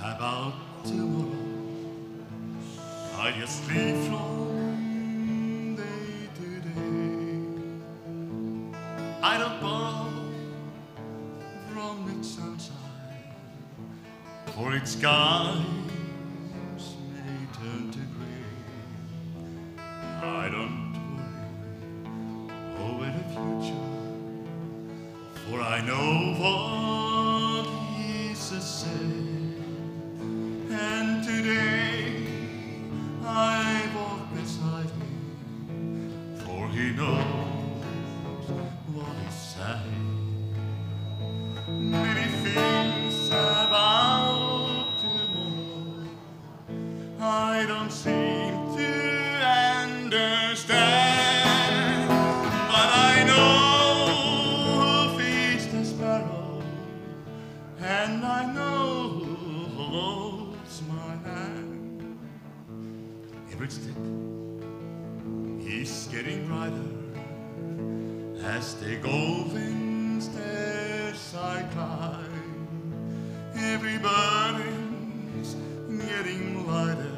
about tomorrow. I just live from day to day. I don't borrow from its sunshine, for its skies may turn to gray. I don't worry over the future, for I know what Jesus said. And today I walk beside him, for he knows what is said. Many things about tomorrow I don't seem to understand, but I know who feeds the sparrow, and I know who holds my hand. Every step is getting brighter as the golden stairs I climb. Every burden's getting lighter,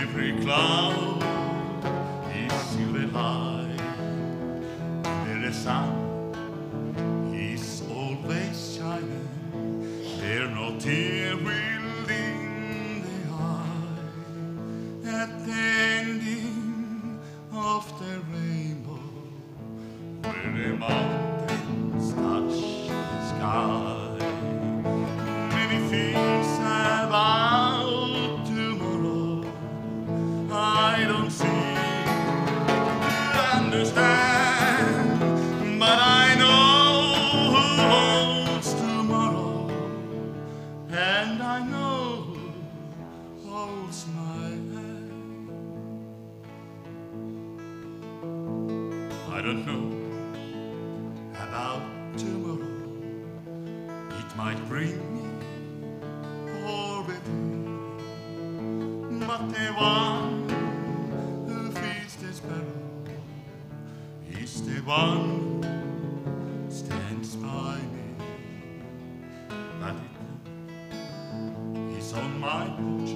every cloud is silver high. The sun is always shining, there no tear will dim the eye. At the ending of the rainbow, where the mountains touch the sky, many things about tomorrow I don't seem to understand, but I know who holds tomorrow, and I know who holds my hand. I don't know about tomorrow, it might bring me poverty, but the one who feeds the sparrow is the one who stands by me. But he's on my porch,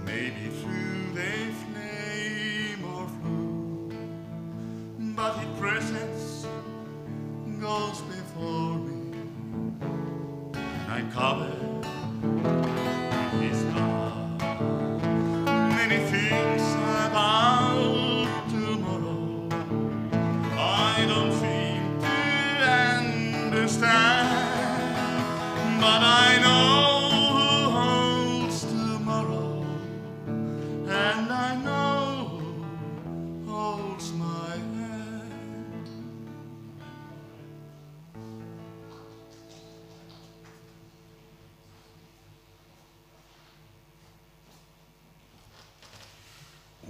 maybe through the flame or flue, but his presence goes before me, and I'm covered with his blood. Many things about tomorrow I don't seem to understand, but I know who holds tomorrow, and I know who holds my hand.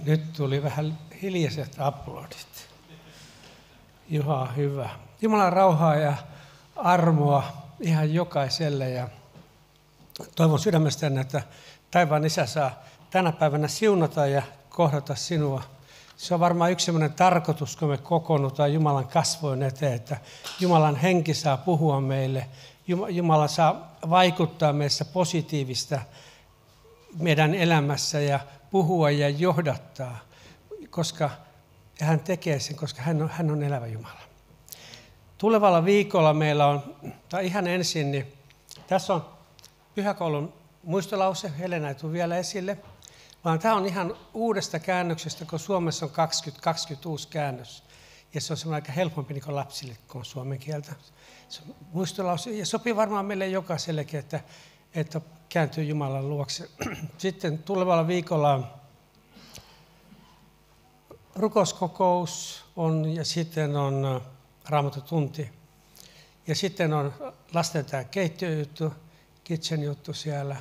Nyt tuli vähän hiljaiset aplodit. Juha, hyvä. Jumalan rauhaa ja armoa ihan jokaiselle. Ja toivon sydämestäni, että taivaan Isä saa tänä päivänä siunata ja kohdata sinua. Se on varmaan yksi sellainen tarkoitus, kun me kokoonnutaan Jumalan kasvojen eteen, että Jumalan henki saa puhua meille. Jumala saa vaikuttaa meissä positiivista meidän elämässä ja puhua ja johdattaa, koska hän tekee sen, koska hän on elävä Jumala. Tulevalla viikolla meillä on, tai ihan ensin, niin tässä on pyhäkoulun muistolause, Helena ei tule vielä esille, vaan tämä on ihan uudesta käännöksestä, kun Suomessa on 2020 uusi käännös. Ja se on semmoinen aika helpompi niin kuin lapsille, kun on suomen kieltä. Se on muistolause, ja sopii varmaan meille jokaisellekin, että kääntyy Jumalan luokse. Sitten tulevalla viikolla on rukouskokous ja sitten on Raamattutunti. Ja sitten on lasten tämä keittiöjuttu, kitchen juttu siellä.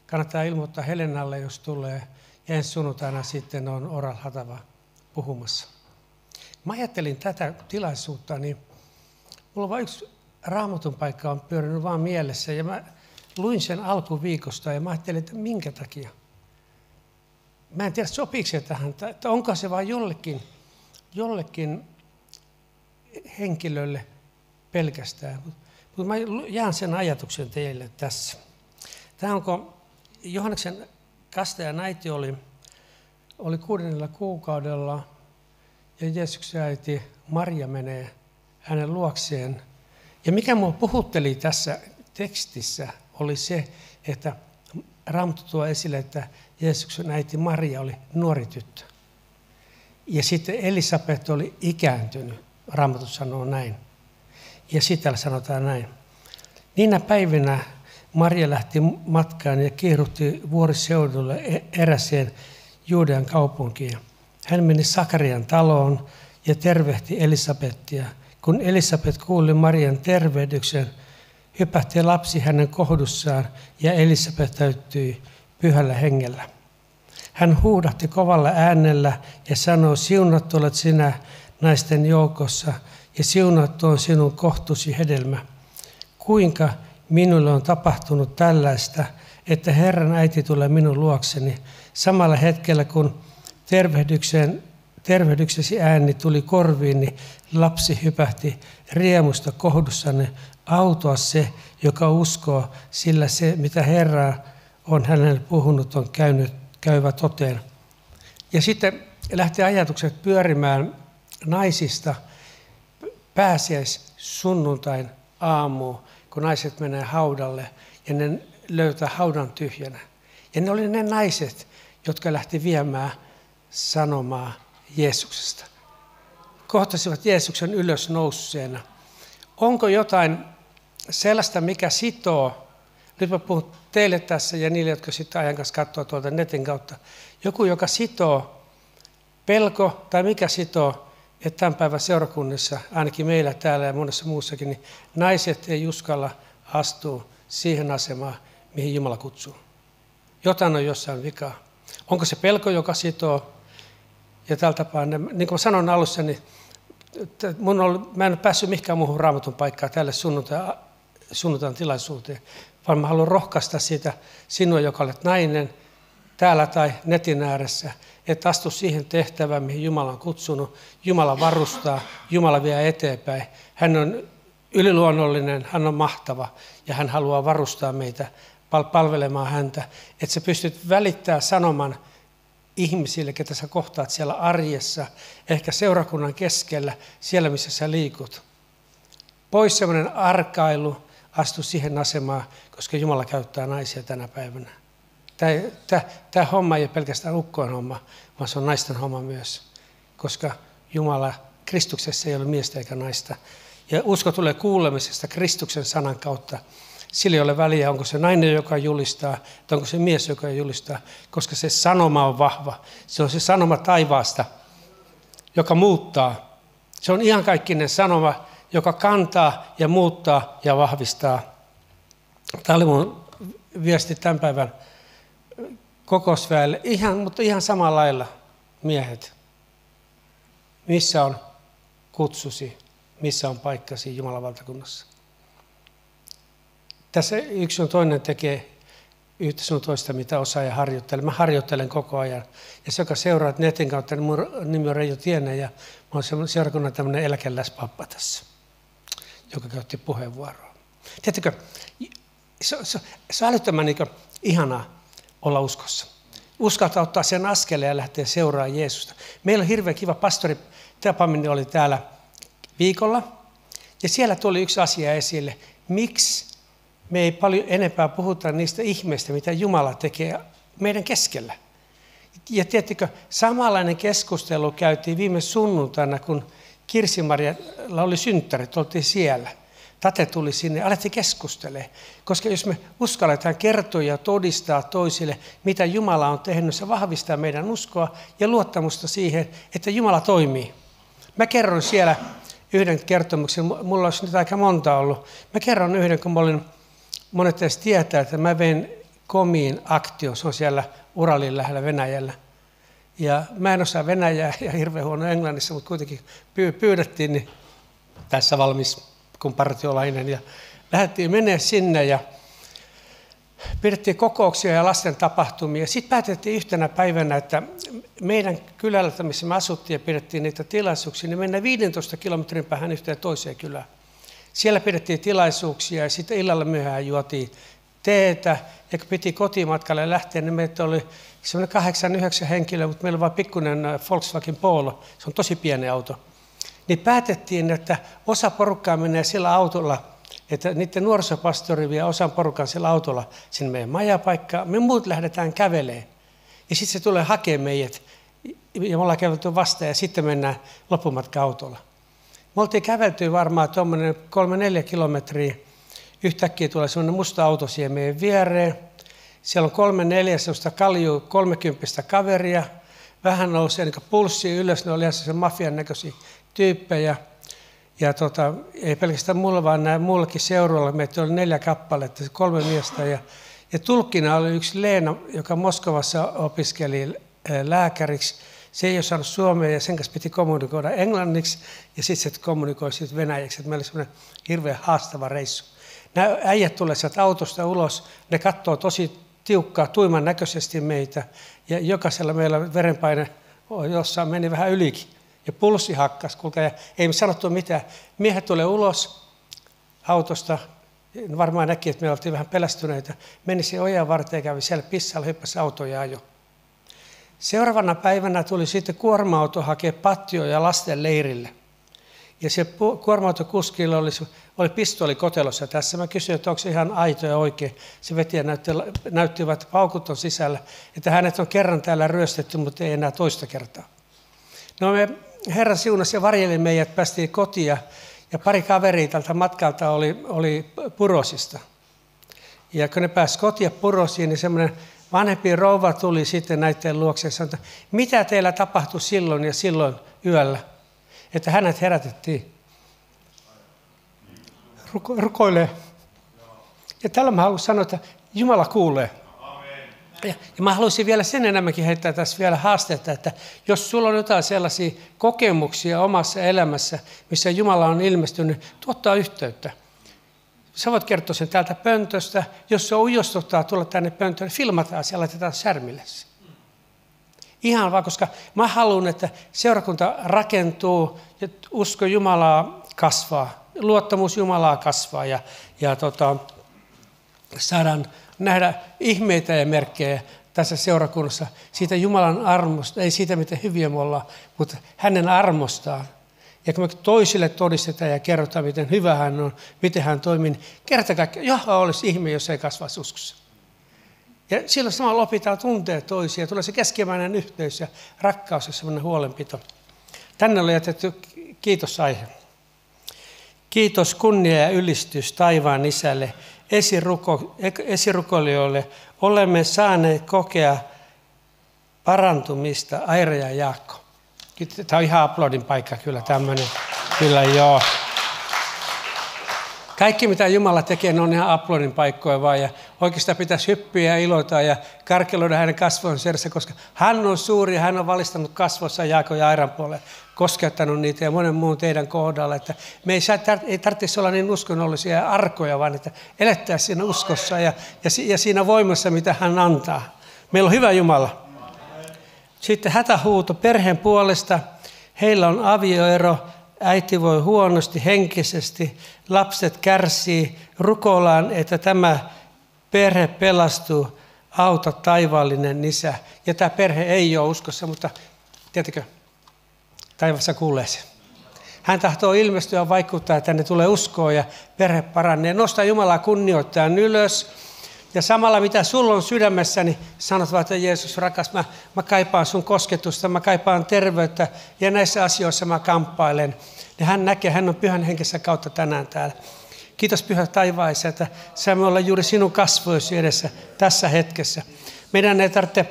Kannattaa ilmoittaa Helenalle, jos tulee. Ja ensi sunnuntaina sitten on Oral Hatava puhumassa. Mä ajattelin tätä tilaisuutta, niin mulla on vain yksi Raamatun paikka on pyörinyt vaan mielessä. Ja mä luin sen alkuviikosta ja mä ajattelin, että minkä takia. Mä en tiedä, sopiiko se tähän, että onko se vain jollekin henkilölle pelkästään. Mutta mä jaan sen ajatuksen teille tässä. Tämä onko Johanneksen kastajan äiti oli 6. kuukaudella ja Jeesuksen äiti Maria menee hänen luokseen. Ja mikä minua puhutteli tässä tekstissä oli se, että Raamattu tuo esille, että Jeesuksen äiti Maria oli nuori tyttö. Ja sitten Elisabet oli ikääntynyt, Raamattu sanoo näin. Ja sitten täällä sanotaan näin. Niinä päivinä Maria lähti matkaan ja kiiruhti vuoriseudulle eräseen Juudean kaupunkiin. Hän meni Sakarian taloon ja tervehti Elisabettia. Kun Elisabet kuuli Marian tervehdyksen, hypähti lapsi hänen kohdussaan ja Elisabet täyttyi pyhällä hengellä. Hän huudahti kovalla äänellä ja sanoi, siunattu olet sinä naisten joukossa ja siunattu on sinun kohtusi hedelmä. Kuinka minulle on tapahtunut tällaista, että Herran äiti tulee minun luokseni samalla hetkellä, kun tervehdyksesi ääni tuli korviin, niin lapsi hypähti riemusta kohdussani. Autua se, joka uskoo, sillä se, mitä Herra on hänelle puhunut, on käyvä toteen. Ja sitten lähti ajatukset pyörimään naisista sunnuntain aamuun, kun naiset menee haudalle ja ne löytää haudan tyhjänä. Ja ne oli ne naiset, jotka lähti viemään sanomaa Jeesuksesta. Kohtasivat Jeesuksen ylösnousseena. Onko jotain sellaista, mikä sitoo? Nyt mä puhun teille tässä ja niille, jotka sitten ajan kanssa katsoo tuolta netin kautta. Joku, joka sitoo, pelko tai mikä sitoo, että tämän päivän seurakunnissa, ainakin meillä täällä ja monessa muussakin, niin naiset ei uskalla astua siihen asemaan, mihin Jumala kutsuu. Jotain on jossain vikaa. Onko se pelko, joka sitoo? Ja tällä tapaa, niin kuin mä sanoin alussa, niin mä en ole päässyt mihinkään muuhun Raamatun paikkaan tälle sunnuntain tilaisuuteen, vaan mä haluan rohkaista siitä sinua, joka olet nainen täällä tai netin ääressä, että astu siihen tehtävään, mihin Jumala on kutsunut. Jumala varustaa, Jumala vie eteenpäin. Hän on yliluonnollinen, hän on mahtava ja hän haluaa varustaa meitä palvelemaan häntä, että sä pystyt välittämään sanoman ihmisille, ketä sä kohtaat siellä arjessa, ehkä seurakunnan keskellä, siellä missä sä liikut. Pois semmoinen arkailu, astu siihen asemaan, koska Jumala käyttää naisia tänä päivänä. Tämä homma ei ole pelkästään ukkojen homma, vaan se on naisten homma myös, koska Jumala Kristuksessa ei ole miestä eikä naista. Ja usko tulee kuulemisesta Kristuksen sanan kautta. Sillä ei ole väliä, onko se nainen, joka julistaa, tai onko se mies, joka julistaa, koska se sanoma on vahva. Se on se sanoma taivaasta, joka muuttaa. Se on iankaikkinen sanoma, joka kantaa ja muuttaa ja vahvistaa. Tämä oli mun viesti tämän päivän kokousväelle, mutta ihan samalla lailla, miehet. Missä on kutsusi, missä on paikkasi Jumalan valtakunnassa? Tässä yksi on toinen tekee yhtä sun toista, mitä osaa ja harjoittelee. Mä harjoittelen koko ajan. Ja se, joka seuraa netin kautta, niin mun nimi on Reijo Tiene ja mä oon seurakunnan tämmöinen eläkeläispappa tässä, joka käytti puheenvuoroa. Tiedättekö, se on älyttömän ihanaa olla uskossa. Uskaltaa ottaa sen askeleen ja lähteä seuraamaan Jeesusta. Meillä on hirveän kiva pastori tapaaminen oli täällä viikolla. Ja siellä tuli yksi asia esille. Miksi me ei paljon enempää puhuta niistä ihmeistä, mitä Jumala tekee meidän keskellä? Ja tiedättekö, samanlainen keskustelu käytiin viime sunnuntaina, kun Kirsi-Marjalla oli synttärit, oltiin siellä. Tate tuli sinne, alettiin keskustelemaan, koska jos me uskalletaan kertoa ja todistaa toisille, mitä Jumala on tehnyt, se vahvistaa meidän uskoa ja luottamusta siihen, että Jumala toimii. Mä kerron siellä yhden kertomuksen, mulla olisi nyt aika monta ollut. Mä kerron yhden, kun monet teistä tietää, että mä vein Komiin aktioon, se on siellä Uralin lähellä Venäjällä. Ja mä en osaa venäjää ja hirveän huono englannissa, mutta kuitenkin pyydettiin, niin tässä valmis kun partiolainen. Ja lähdettiin menemään sinne ja pidettiin kokouksia ja lasten tapahtumia. Sitten päätettiin yhtenä päivänä, että meidän kylällä, missä me asuttiin ja pidettiin niitä tilaisuuksia, niin mennään 15 kilometrin päähän yhteen toiseen kylään. Siellä pidettiin tilaisuuksia ja sitten illalla myöhään juotiin teetä, ja kun piti kotimatkalle lähteä, niin meitä oli semmoinen 8-9 henkilöä, mutta meillä oli vain pikkuinen Volkswagen Polo, se on tosi pieni auto. Niin päätettiin, että osa porukkaa menee sillä autolla, että niiden nuorisopastori vie osan porukan sillä autolla sinne meidän majapaikkaan, me muut lähdetään kävelemään. Ja sitten se tulee hakemaan meidät, ja me ollaan kävelty vastaan, ja sitten mennään loppumatka autolla. Me oltiin kävelty varmaan tuommoinen 3-4 kilometriä. Yhtäkkiä tulee semmoinen musta auto siihen meidän viereen. Siellä on 3-4 semmoista kaljua 30 kaveria. Vähän nousee niin pulssi ylös, ne oli ihan sen mafian näköisiä tyyppejä. Ja ei pelkästään mulla, vaan nämä muullekin seurueella. Meitä oli 4 kappaletta, 3 miestä. Ja tulkkina oli yksi Leena, joka Moskovassa opiskeli lääkäriksi. Se ei osannut suomea ja sen kanssa piti kommunikoida englanniksi ja sitten se kommunikoi venäjäksi. Meillä oli semmoinen hirveän haastava reissu. Nämä äijät tulee sieltä autosta ulos, ne katsoo tosi tiukkaa, tuiman näköisesti meitä ja jokaisella meillä verenpaine jossain meni vähän ylikin ja pulssi hakkas, kuulkaa, ja ei me sanottu mitään. Miehet tulee ulos autosta, varmaan näki, että me oltiin vähän pelästyneitä, meni se ojan varteen ja kävi siellä pissalla, hyppäsi autoja ja ajoi. Seuraavana päivänä tuli sitten kuorma-auto hakea patjoja lasten leirille. Ja se kuorma-autokuskilla oli pistooli kotelossa tässä. Mä kysyin, että onko se ihan aito ja oikein. Se veti ja näytti, että paukut on sisällä. Että hänet on kerran täällä ryöstetty, mutta ei enää toista kertaa. No me Herra siunasi ja varjeli meidät, päästiin kotiin ja pari kaveria tältä matkalta oli Purosista. Ja kun ne pääsi kotiin Purosiin, niin semmoinen vanhempi rouva tuli sitten näiden luokse ja sanoi, että mitä teillä tapahtui silloin ja silloin yöllä, että hänet herätettiin. Rukoilee. Ja tällä mä haluan sanoa, että Jumala kuulee. Ja mä haluaisin vielä sen enemmänkin heittää tässä vielä haastetta, että jos sulla on jotain sellaisia kokemuksia omassa elämässä, missä Jumala on ilmestynyt, tuottaa yhteyttä. Sä voit kertoa sen täältä pöntöstä. Jos se ujostuttaa tulla tänne pönttöön, niin filmataan ja laitetaan särmille. Ihan vaan, koska mä haluan, että seurakunta rakentuu ja usko Jumalaa kasvaa, luottamus Jumalaa kasvaa ja saadaan nähdä ihmeitä ja merkkejä tässä seurakunnassa siitä Jumalan armosta, ei siitä miten hyviä me ollaan, mutta hänen armostaan. Ja kun me toisille todistetaan ja kerrotaan, miten hyvä hän on, miten hän toimii, niin kerta kaikkiaan, olisi ihme, jos ei kasvaisi uskossa. Ja silloin samalla opitaan tuntea toisia, tulee se keskemäinen yhteys ja rakkaus ja semmoinen huolenpito. Tänne on jätetty kiitosaihe. Kiitos, kunnia ja ylistys taivaan Isälle, esirukoilijoille. Olemme saaneet kokea parantumista, Aira ja Jaakko. Tämä on ihan aplodin paikka kyllä tämmöinen. Kyllä joo. Kaikki mitä Jumala tekee, ne on ihan aplodin paikkoja vaan. Ja oikeastaan pitäisi hyppiä ja iloita ja karkeloida hänen kasvojensa edessä, koska hän on suuri ja hän on valistanut kasvossa Jaakon ja Airan puolelle, koskettanut niitä ja monen muun teidän kohdalla. Että me ei tarvitsisi olla niin uskonnollisia ja arkoja, vaan että elettäisiin siinä uskossa ja siinä voimassa, mitä hän antaa. Meillä on hyvä Jumala. Sitten hätähuuto perheen puolesta. Heillä on avioero, äiti voi huonosti henkisesti, lapset kärsii. Rukoillaan, että tämä perhe pelastuu, auta taivaallinen Isä. Ja tämä perhe ei ole uskossa, mutta tiedätkö, taivassa kuulee sen. Hän tahtoo ilmestyä ja vaikuttaa, että tänne tulee uskoa ja perhe paranee. Nosta Jumalaa kunnioittajan ylös. Ja samalla mitä sulla on sydämessäni, sanot vaan, että Jeesus rakas, mä kaipaan sun kosketusta, mä kaipaan terveyttä ja näissä asioissa mä kamppailen. Ja hän näkee, hän on Pyhän Henkensä kautta tänään täällä. Kiitos Pyhä taivaissa, että saamme olla juuri sinun kasvoisi edessä tässä hetkessä. Meidän ei tarvitse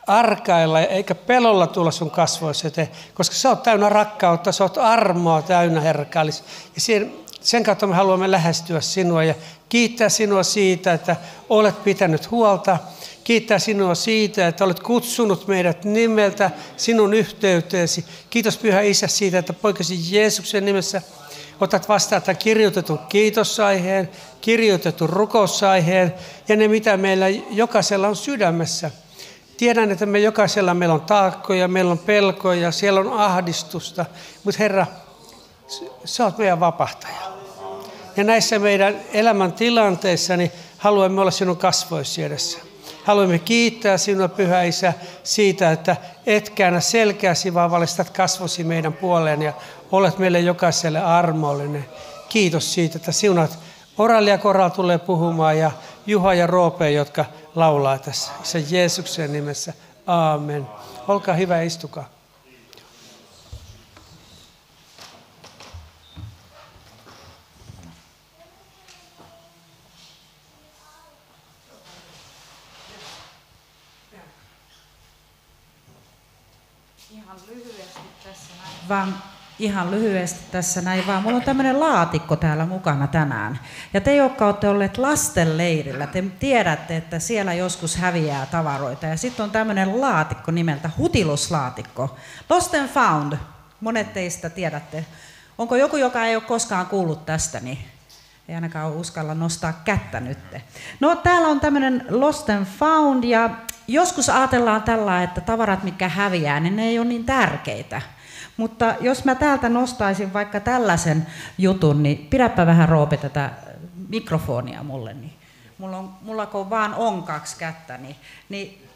arkailla eikä pelolla tulla sun kasvoisi eteen, koska sä oot täynnä rakkautta, sä oot armoa täynnä, Herra kallis. Ja sen kautta me haluamme lähestyä sinua ja kiittää sinua siitä, että olet pitänyt huolta. Kiittää sinua siitä, että olet kutsunut meidät nimeltä sinun yhteyteesi. Kiitos Pyhä Isä siitä, että poikasi Jeesuksen nimessä otat vastaan tämän kirjoitetun kiitosaiheen, kirjoitetun rukousaiheen ja ne mitä meillä jokaisella on sydämessä. Tiedän, että me jokaisella meillä on taakkoja, meillä on pelkoja, siellä on ahdistusta, mutta Herra, sä oot meidän vapahtaja. Ja näissä meidän elämän tilanteissa niin haluamme olla sinun kasvoisi edessä. Haluamme kiittää sinua, Pyhä Isä, siitä, että et käännä selkääsi, vaan valistat kasvosi meidän puoleen ja olet meille jokaiselle armollinen. Kiitos siitä, että siunat Orali ja Koral tulee puhumaan ja Juha ja Roope, jotka laulaa tässä. Isä Jeesuksen nimessä. Aamen. Olkaa hyvä, istukaa. Ihan lyhyesti tässä näin, vaan mulla on tämmöinen laatikko täällä mukana tänään. Ja te, jotka olette olleet lastenleirillä, te tiedätte, että siellä joskus häviää tavaroita. Ja sitten on tämmöinen laatikko nimeltä hutiluslaatikko. Lost and Found. Monet teistä tiedätte. Onko joku, joka ei ole koskaan kuullut tästä, niin ei ainakaan uskalla nostaa kättä nyt. No täällä on tämmöinen Lost and Found ja joskus ajatellaan tällä, että tavarat, mitkä häviää, niin ne ei ole niin tärkeitä. Mutta jos mä täältä nostaisin vaikka tällaisen jutun, niin pidäpä vähän Roope tätä mikrofonia mulle. Niin mulla kun vaan on 2 kättä, niin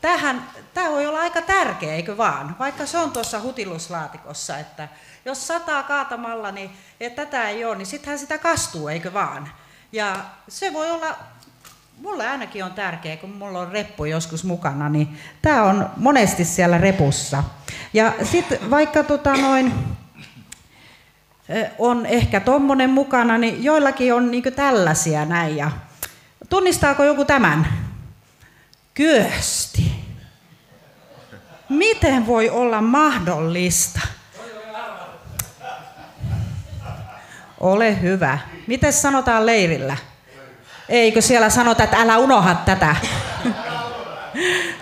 tämä voi olla aika tärkeä, eikö vaan? Vaikka se on tuossa hutiluslaatikossa, että jos sataa kaatamalla, niin tätä ei ole, niin sittenhän sitä kastuu, eikö vaan? Ja se voi olla, mulle ainakin on tärkeä, kun mulla on reppu joskus mukana, niin tämä on monesti siellä repussa. Ja sitten vaikka on ehkä tommonen mukana, niin joillakin on niinku tällaisia näin. Ja tunnistaako joku tämän? Kyösti. Miten voi olla mahdollista? Ole hyvä. Miten sanotaan leirillä? Eikö siellä sanota, että älä unohda tätä?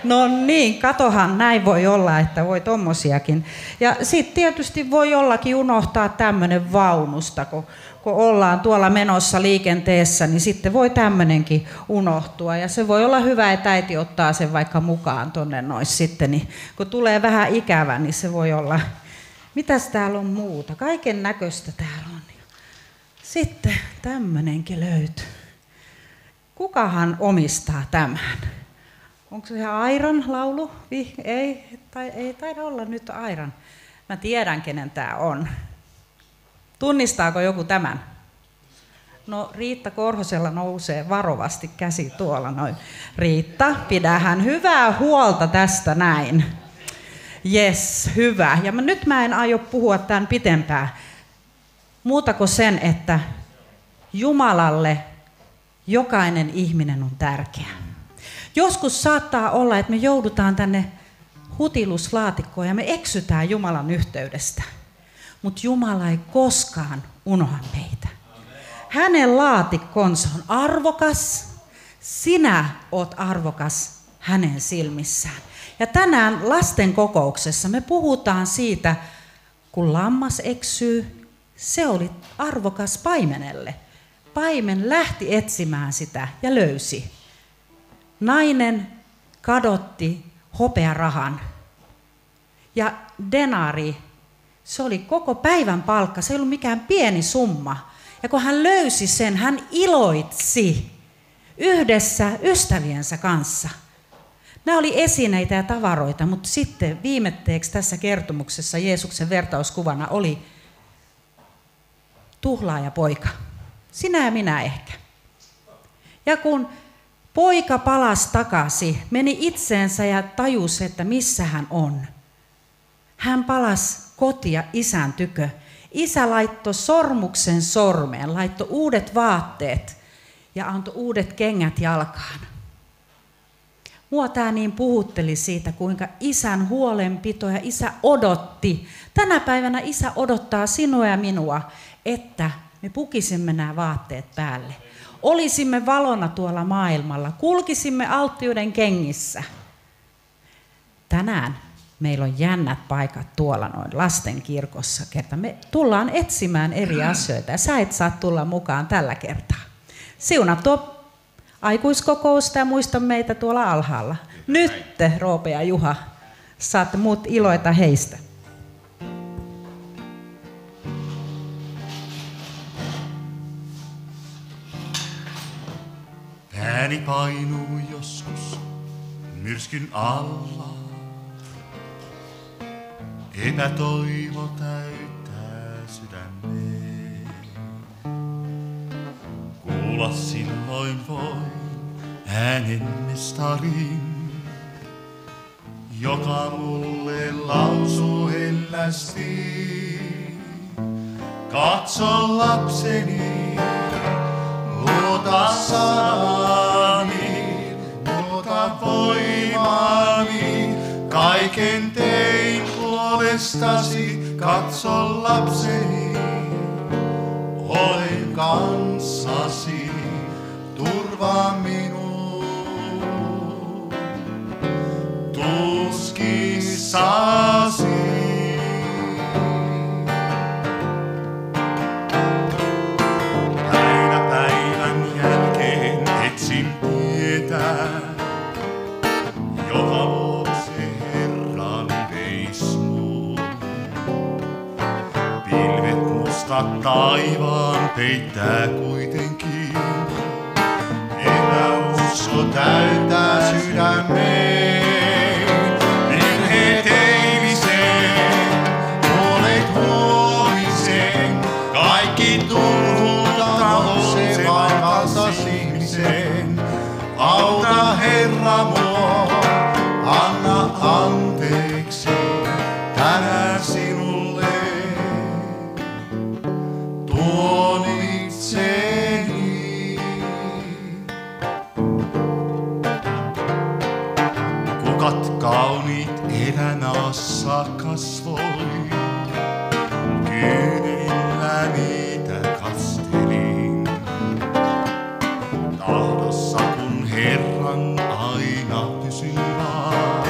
No niin, katohan, näin voi olla, että voi tommosiakin. Ja sitten tietysti voi jollakin unohtaa tämmöinen vaunusta, kun ollaan tuolla menossa liikenteessä, niin sitten voi tämmöinenkin unohtua. Ja se voi olla hyvä, että äiti ottaa sen vaikka mukaan tonne noin sitten, niin kun tulee vähän ikävä, niin se voi olla. Mitäs täällä on muuta? Kaiken näköistä täällä on. Sitten tämmöinenkin löytyy. Kukahan omistaa tämän? Onko se ihan Airan laulu? Ei taida olla nyt Airan. Mä tiedän, kenen tämä on. Tunnistaako joku tämän? No Riitta Korhosella nousee varovasti käsi tuolla noin. Riitta, pidähän hyvää huolta tästä näin. Jes, hyvä. Ja nyt mä en aio puhua tämän pitempään. Muuta kuin sen, että Jumalalle jokainen ihminen on tärkeä. Joskus saattaa olla, että me joudutaan tänne hutiluslaatikkoon ja me eksytään Jumalan yhteydestä. Mutta Jumala ei koskaan unohda meitä. Hänen laatikkonsa on arvokas. Sinä oot arvokas hänen silmissään. Ja tänään lasten kokouksessa me puhutaan siitä, kun lammas eksyy, se oli arvokas paimenelle. Paimen lähti etsimään sitä ja löysi. Nainen kadotti hopearahan ja denari, se oli koko päivän palkka, se ei ollut mikään pieni summa. Ja kun hän löysi sen, hän iloitsi yhdessä ystäviensä kanssa. Nämä oli esineitä ja tavaroita, mutta sitten viimetteeksi tässä kertomuksessa Jeesuksen vertauskuvana oli tuhlaajapoika. Sinä ja minä ehkä. Ja kun poika palasi takaisin, meni itseensä ja tajusi, että missä hän on. Hän palasi kotia isän tykö. Isä laittoi sormuksen sormeen, laittoi uudet vaatteet ja antoi uudet kengät jalkaan. Mua tämä niin puhutteli siitä, kuinka isän huolenpito ja isä odotti. Tänä päivänä isä odottaa sinua ja minua, että me pukisimme nämä vaatteet päälle. Olisimme valona tuolla maailmalla, kulkisimme alttiuden kengissä. Tänään meillä on jännät paikat tuolla noin lastenkirkossa. Me tullaan etsimään eri asioita ja sä et saa tulla mukaan tällä kertaa. Siunattua aikuiskokousta ja muista meitä tuolla alhaalla. Nyt Roope ja Juha, saatte muut iloita heistä. Panic painuu joskus myrskyn alla. Epätoivo täyttää sydämeen. Kuulla silloin voin äänen mestarin, joka mulle lausuu hellästi. Katso lapseni, luota sanani, luota voimani, kaiken tein puolestasi. Katso lapseni, olen kanssasi, turvaa minun tuskissasi. Taivaan peittää kuitenkin, epäusko täyttää sydämeen. Virheet eilisen, huolet huomisen, kaikki turhuutta on se vain valtas ihmisen. Auta Herra mua, anna anteeksi tänään sinulle. Tuon itseni. Kukat kauniit erämaassa kasvoi, kyynelillä niitä kastelin. Tahdossa kun Herran aina pysyn vaan,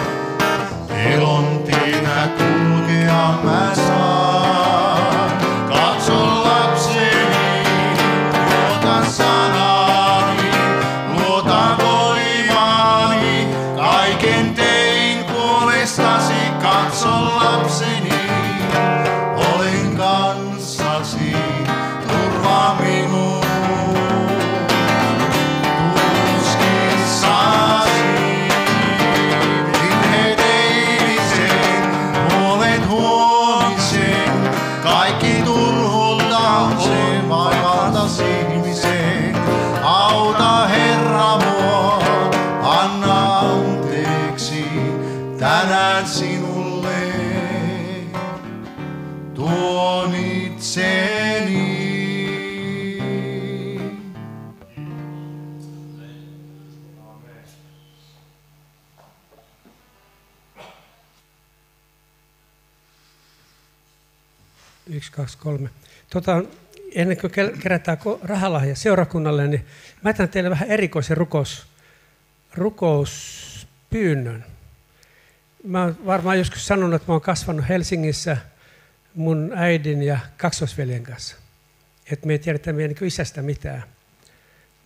elon tietä kulkea mä saan. Katso lapseni, luota sanani, luota voimani, kaiken tein puolestasi. Katso lapseni, olen kanssasi, turvaa minun tuskissasi. Virheet eilisen, huolet huomisen, kaikki turhulta se vain valtas ihmisen. Auta Herra mua, anna anteeksi tänään sinulle. Tuon itseni. Yksi, kaksi, kolme. Ennen kuin kerätään rahalahja seurakunnalle, niin mä jätän teille vähän erikoisen rukouspyynnön. Mä oon varmaan joskus sanonut, että mä oon kasvanut Helsingissä mun äidin ja kaksosveljen kanssa. Että me ei tiedetä meidän niin isästä mitään.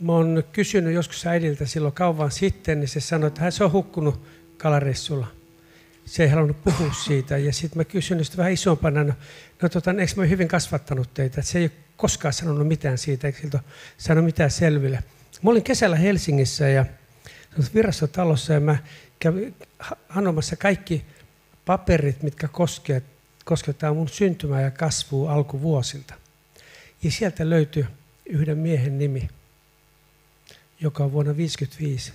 Mä oon kysynyt joskus äidiltä silloin kauan sitten, niin se sanoi, että se on hukkunut kalareissulla. Se ei halunnut puhua siitä. Ja sitten mä kysyin sitä vähän isompana, eikö mä hyvin kasvattanut teitä? Että se ei ole koskaan sanonut mitään siitä, eikö siltä sano mitään selville. Mä olin kesällä Helsingissä ja virastotalossa ja mä kävin anomassa kaikki paperit, mitkä koskettaa mun syntymää ja kasvua alkuvuosilta. Ja sieltä löytyi yhden miehen nimi, joka on vuonna 1955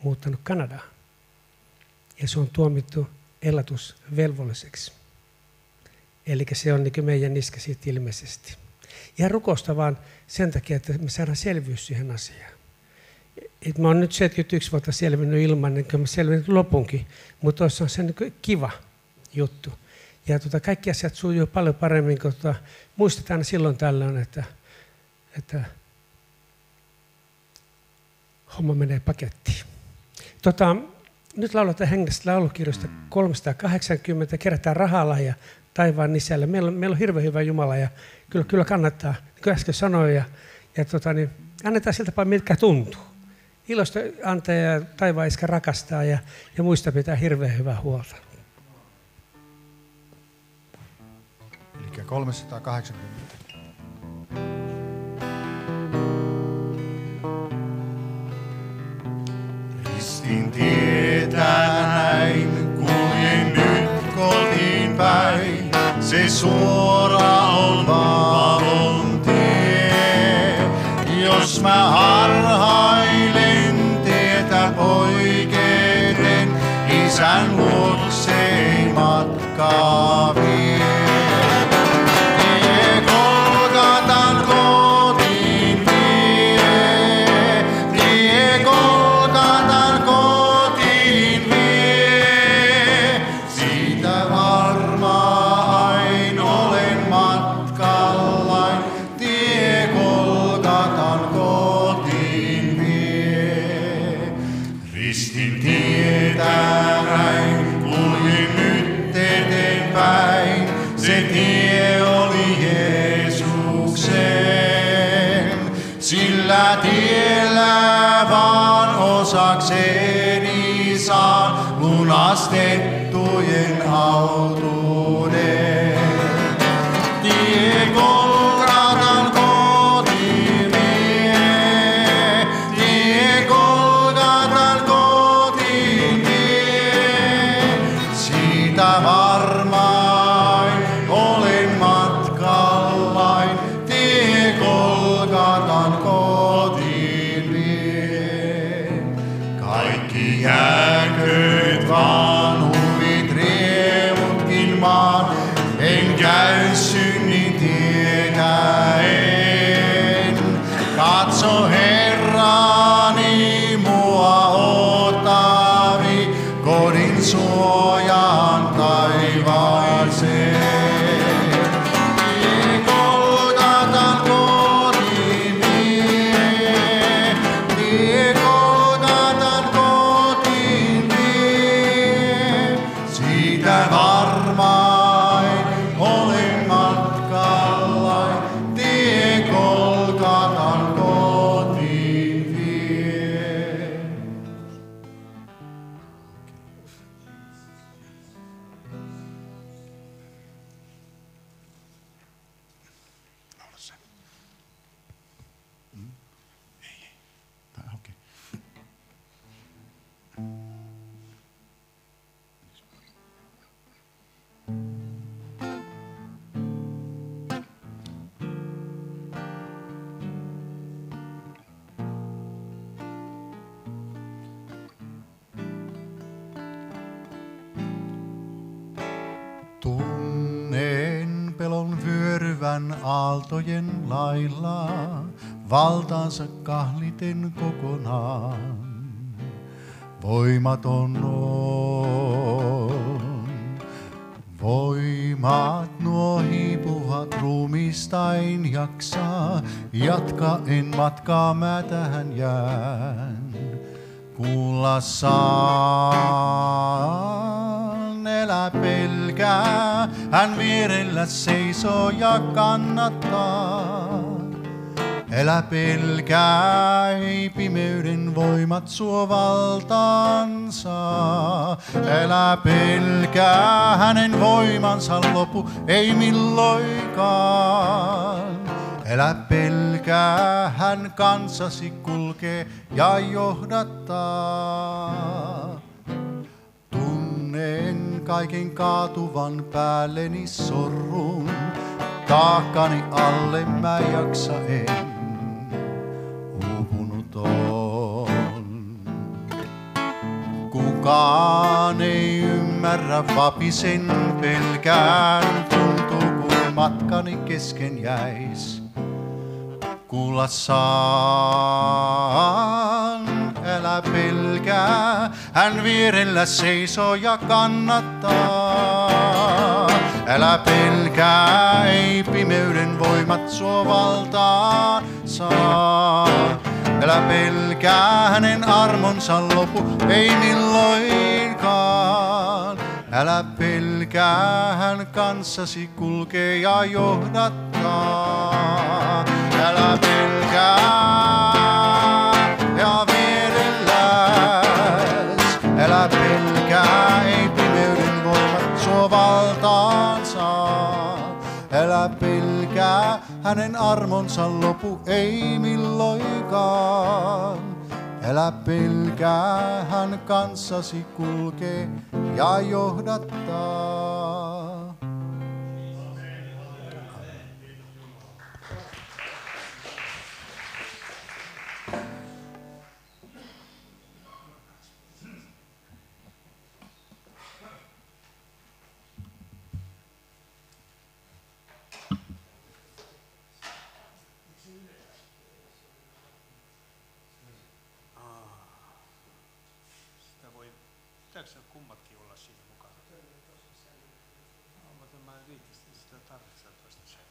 muuttanut Kanadaan. Ja se on tuomittu elatusvelvolliseksi. Eli se on niin meidän niska siitä ilmeisesti. Ja rukousta vaan sen takia, että me saadaan selvyys siihen asiaan. Et mä oon nyt 71 vuotta selvinnyt ilman, niin mä selvinnyt lopunkin, mutta se on se niin kiva juttu. Ja kaikki asiat sujuu paljon paremmin, kun muistetaan silloin tällöin, että homma menee pakettiin. Nyt lauletaan hengestä laulukirjoista 380, kerätään rahalahja taivaan isälle. Meillä on hirveän hyvä Jumala ja kyllä kannattaa, niin kuin äsken sanoin, ja annetaan siltä paljon, miltä tuntuu. Ilosta antaa ja taivaan iskä rakastaa ja muista pitää hirveän hyvää huolta. Eli 380. Ristin tietä näin, kuljen nyt kotiin päin. Se suora on valon tie. Jos mä harhailen tietä poiketen, Isän luokse ei matkaa vie. Tie Golgatan kotiin vie. Tie Golgatan kotiin vie. Siitä varmain olen matkalla. Tie Golgatan kotiin vie. Ristin tietä näin, kuljen nyt eteenpäin. Se tie oli Jeesuksen. Sillä tiellä vaan osakseni saan lunastettujen autuuden. Tie Golgatan kotiin vie. Tie Golgatan kotiin vie. Siitä varmain olen matkallain. Tie Golgatan kotiin vie. Kaikki jääkööt vaan, huvit, riemutkin maan. En käy synnin tietä en. Katso Herrani mua ottavi, kodin suojaan taivaaseen. Tie Golgatan kotiin vie. Tie Golgatan kotiin vie. Siitä varmain olen matkalla. Tie Golgatan kotiin vie. Okay. Tunnen pelon vyöryvän aaltojen lailla, valtaansa kahliten kokonaan. Voimaton on, voimat nuo hiipuvat ruumistain jaksaa. Jatka en matkaa, mä tähän jään. Kuulla saan, elä pelkää, hän vierellä seisoo ja kannattaa. Älä pelkää, ei pimeyden voimat suo valtaansa. Älä pelkää, hänen voimansa lopu ei milloinkaan. Älä pelkää, hän kanssasi kulkee ja johdattaa. Tunnen kaiken kaatuvan päälleni sorrun, taakkani alle mä jaksa en. Uupunut on. Kukaan ei ymmärrä, vapisen pelkään, tuntuu kun matkani kesken jäis. Kuulla saan, älä pelkää, hän vierellä seisoo ja kannattaa. Älä pelkää, ei pimeyden voimat sua valtaan saa. Älä pelkää, hänen armonsa lopu ei milloinkaan. Älä pelkää, hän kanssasi kulkee ja johdattaa. Älä pelkää ja vierelläs. Älä pelkää, ei pimeyden voimat sua valtaan saa. Älä pelkää, hänen armonsa lopu ei milloinkaan. Älä pelkää, hän kanssasi kulkee ja johdattaa. Pitääkö kummatkin olla siinä mukana? No, mutta mä en viitti sitä tarvitse toista sävyä.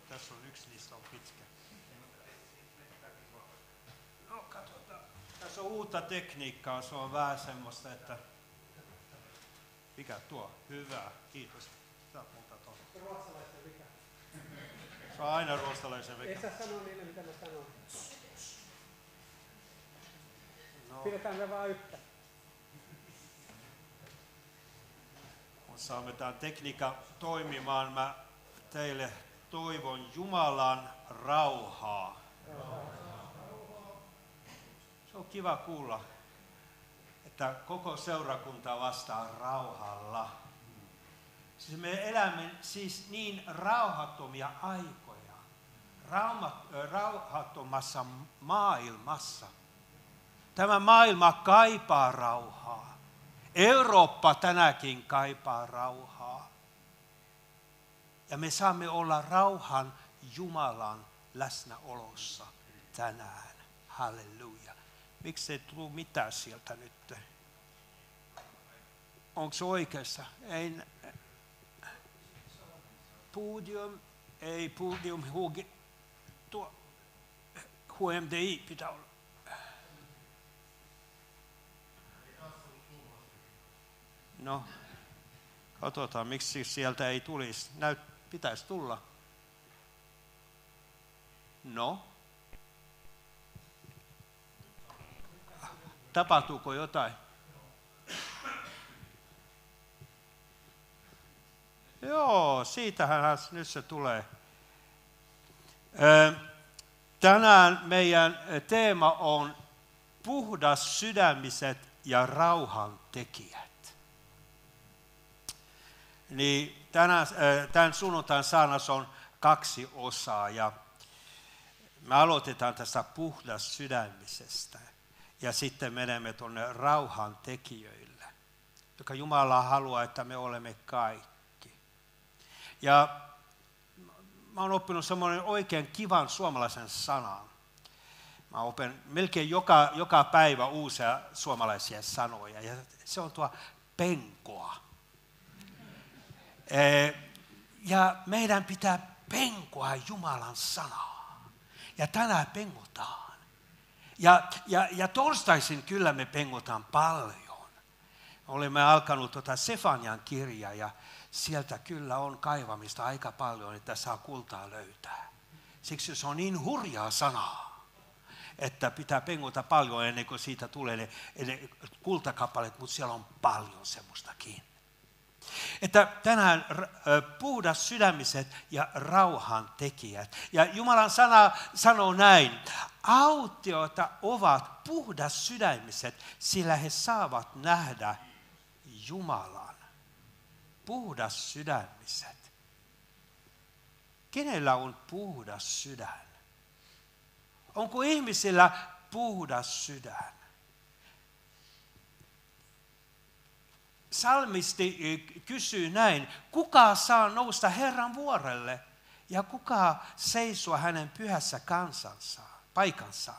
Tässä on yksi, niistä on pitkä. No katsotaan. Tässä on uutta tekniikkaa, se on vähän semmoista, että... Mikä tuo? Hyvä, kiitos. Saat multa tuon. Ruotsalaisen vika. Se on aina ruotsalaisen vika. Ei saa sanoa niille, mitä mä sanon. No. Pidetään me vaan yhtä. Kun saamme tämän tekniikan toimimaan, mä teille toivon Jumalan rauhaa. Se on kiva kuulla, että koko seurakunta vastaa rauhalla. Siis me elämme siis niin rauhattomia aikoja, rauhattomassa maailmassa. Tämä maailma kaipaa rauhaa. Eurooppa tänäkin kaipaa rauhaa. Ja me saamme olla rauhan Jumalan läsnäolossa tänään. Halleluja. Miksi ei tule mitään sieltä nyt? Onko se oikeassa? Ei. Podium HMDI pitää olla. No, katsotaan, miksi sieltä ei tulisi. Pitäisi tulla. No. Tapahtuuko jotain? Joo, siitähän nyt se tulee. Tänään meidän teema on puhdas sydämiset ja rauhan tekijät. Niin tämän sunnuntain saarnassa on 2 osaa ja me aloitetaan tästä puhdas sydämisestä ja sitten menemme tuonne rauhan tekijöille, joka Jumala haluaa, että me olemme kaikki. Ja mä oon oppinut semmoinen oikein kivan suomalaisen sanan. Mä opin melkein joka päivä uusia suomalaisia sanoja ja se on tuo penkoa. Ja meidän pitää penkoa Jumalan sanaa. Ja tänään pengotaan. Ja torstaisin kyllä me pengotaan paljon. Olemme alkanut Sefanian kirjaa ja sieltä kyllä on kaivamista aika paljon, että saa kultaa löytää. Siksi se on niin hurjaa sanaa, että pitää pengota paljon ennen kuin siitä tulee ne kultakappaleet, mutta siellä on paljon semmoistakin. Että tänään puhdas sydämiset ja rauhan tekijät. Ja Jumalan sana sanoo näin, autioita ovat puhdas sydämiset, sillä he saavat nähdä Jumalan. Puhdas sydämiset. Kenellä on puhdas sydän? Onko ihmisillä puhdas sydän? Psalmisti kysyy näin, kuka saa nousta Herran vuorelle ja kuka seisoo hänen pyhässä paikansa.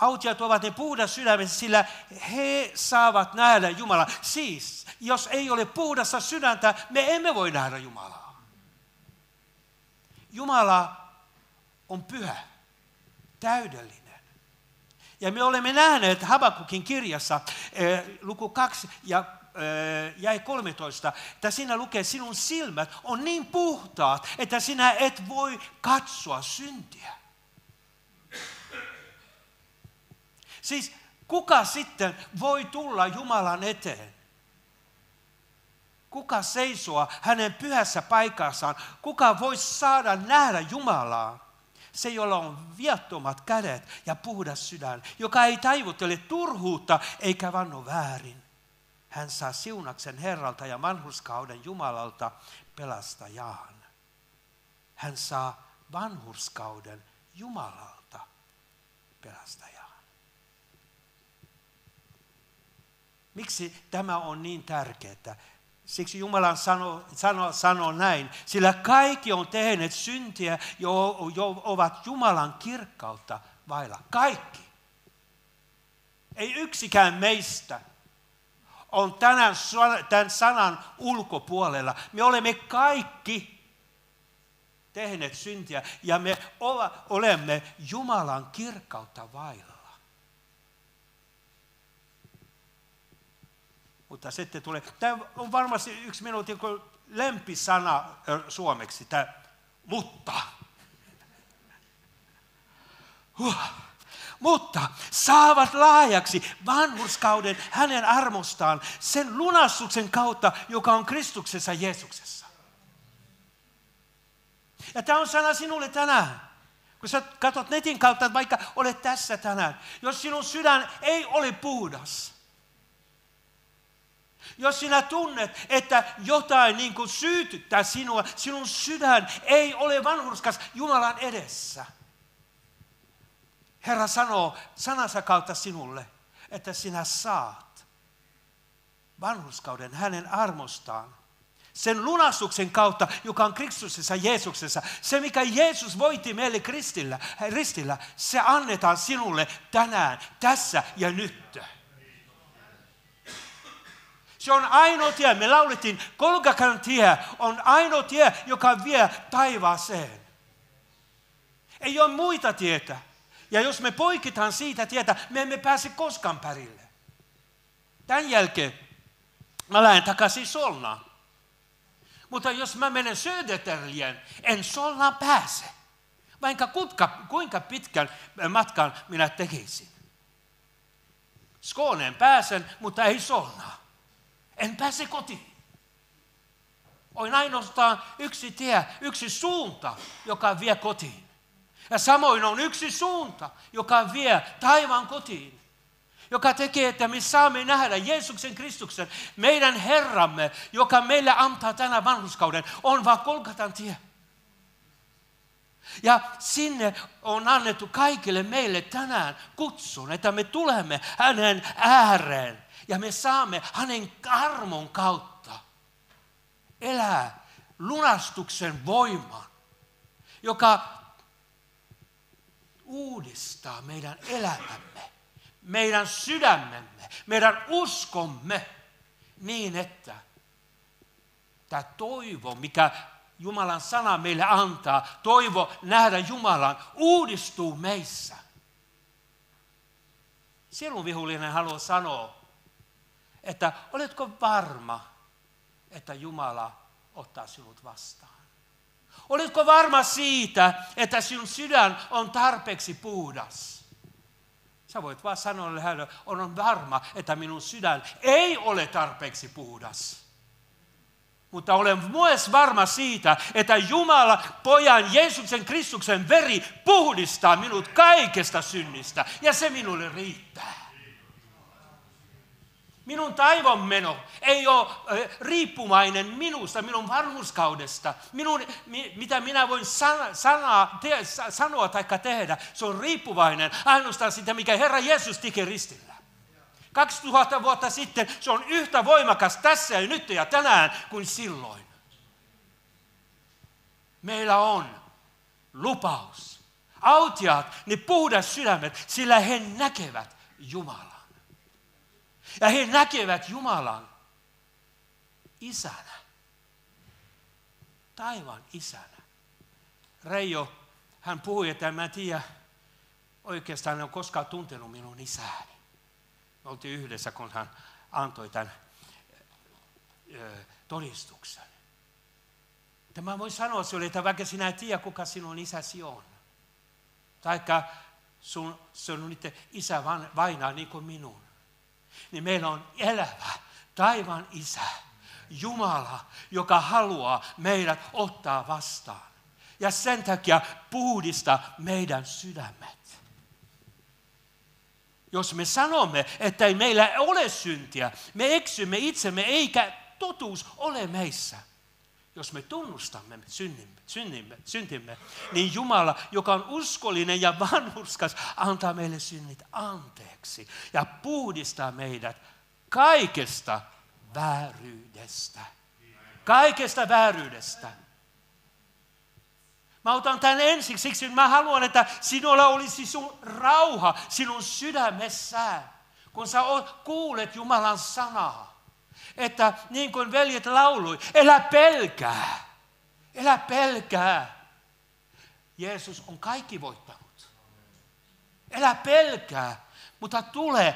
Autiot ovat ne puhdas sydämiset, sillä he saavat nähdä Jumalaa. Siis, jos ei ole puhdasta sydäntä, me emme voi nähdä Jumalaa. Jumala on pyhä, täydellinen. Ja me olemme nähneet Habakukin kirjassa luku 2 ja jäi 13, että siinä lukee, sinun silmät on niin puhtaat, että sinä et voi katsoa syntiä. Siis kuka sitten voi tulla Jumalan eteen? Kuka seisoo hänen pyhässä paikassaan? Kuka voi saada nähdä Jumalaa? Se, jolla on viattomat kädet ja puhdas sydän, joka ei taivuttele turhuutta eikä vanno väärin. Hän saa siunaksen Herralta ja vanhurskauden Jumalalta pelastajaan. Hän saa vanhurskauden Jumalalta pelastajaan. Miksi tämä on niin tärkeää? Siksi Jumala sanoo näin, sillä kaikki on tehneet syntiä, jo ovat Jumalan kirkkautta vailla. Kaikki. Ei yksikään meistä on tämän sanan ulkopuolella. Me olemme kaikki tehneet syntiä ja me olemme Jumalan kirkkautta vailla. Mutta sitten tulee, tämä on varmasti yksi minun lempisana suomeksi, tämä mutta. Mutta saavat laajaksi vanhurskauden hänen armostaan sen lunastuksen kautta, joka on Kristuksessa Jeesuksessa. Ja tämä on sana sinulle tänään. Kun sä katsot netin kautta, vaikka olet tässä tänään, jos sinun sydän ei ole puhdas, jos sinä tunnet, että jotain niin kuin syytyttää sinua, sinun sydän ei ole vanhurskas Jumalan edessä. Herra sanoo sanansa kautta sinulle, että sinä saat vanhurskauden hänen armostaan. Sen lunastuksen kautta, joka on Kristuksessa Jeesuksessa. Se, mikä Jeesus voitti meille ristillä, se annetaan sinulle tänään, tässä ja nyt. Se on ainoa tie. Me laulettiin, Golgatan tie on ainoa tie, joka vie taivaaseen. Ei ole muita tietä. Ja jos me poikitaan siitä tietä, me emme pääse koskaan pärille. Tämän jälkeen mä lähden takaisin Solnaan. Mutta jos mä menen Södertäljen, en Solnaan pääse. Vaikka kuinka pitkän matkan minä tekisin. Skåneen pääsen, mutta ei Solnaan. En pääse kotiin. On ainoastaan yksi tie, yksi suunta, joka vie kotiin. Ja samoin on yksi suunta, joka vie taivaan kotiin. Joka tekee, että me saamme nähdä Jeesuksen Kristuksen, meidän Herramme, joka meille antaa tänä vanhurskauden, on vaan Golgatan tie. Ja sinne on annettu kaikille meille tänään kutsun, että me tulemme hänen ääreen. Ja me saamme hänen armon kautta elää lunastuksen voiman, joka uudistaa meidän elämämme, meidän sydämemme, meidän uskomme niin, että tämä toivo, mikä Jumalan sana meille antaa, toivo nähdä Jumalan, uudistuu meissä. Sielun vihollinen haluaa sanoa, että oletko varma, että Jumala ottaa sinut vastaan? Oletko varma siitä, että sinun sydän on tarpeeksi puhdas? Sä voit vaan sanoa hänelle, on varma, että minun sydän ei ole tarpeeksi puhdas. Mutta olen myös varma siitä, että Jumala, Pojan Jeesuksen Kristuksen veri puhdistaa minut kaikesta synnistä. Ja se minulle riittää. Minun taivonmeno ei ole riippumainen minusta, minun vanhurskaudesta. Mitä minä voin sanoa tai tehdä, se on riippuvainen ainoastaan sitä, mikä Herra Jeesus teki ristillä. 2000 vuotta sitten se on yhtä voimakas tässä ja nyt ja tänään kuin silloin. Meillä on lupaus. Autiaat, ne puhdas sydämet, sillä he näkevät Jumalan. Ja he näkevät Jumalan isänä. Taivaan isänä. Reijo, hän puhui, että mä en tiedä, oikeastaan hän on koskaan tuntenut minun isääni. Me oltiin yhdessä, kun hän antoi tämän todistuksen. Mä voin sanoa sinulle, että vaikka sinä et tiedä, kuka sinun isäsi on. Taikka sun itse isä vainaa niin kuin minun. Niin meillä on elävä taivaan isä, Jumala, joka haluaa meidät ottaa vastaan. Ja sen takia puhdista meidän sydämet. Jos me sanomme, että ei meillä ole syntiä, me eksymme itsemme eikä totuus ole meissä. Jos me tunnustamme syntimme, niin Jumala, joka on uskollinen ja vanhurskas, antaa meille synnit anteeksi ja puhdistaa meidät kaikesta vääryydestä. Kaikesta vääryydestä. Mä otan tämän ensiksi, siksi mä haluan, että sinulla olisi sun rauha sinun sydämessään, kun sä kuulet Jumalan sanaa. Että niin kuin veljet laului, älä pelkää, älä pelkää. Jeesus on kaikki voittanut. Älä pelkää, mutta tule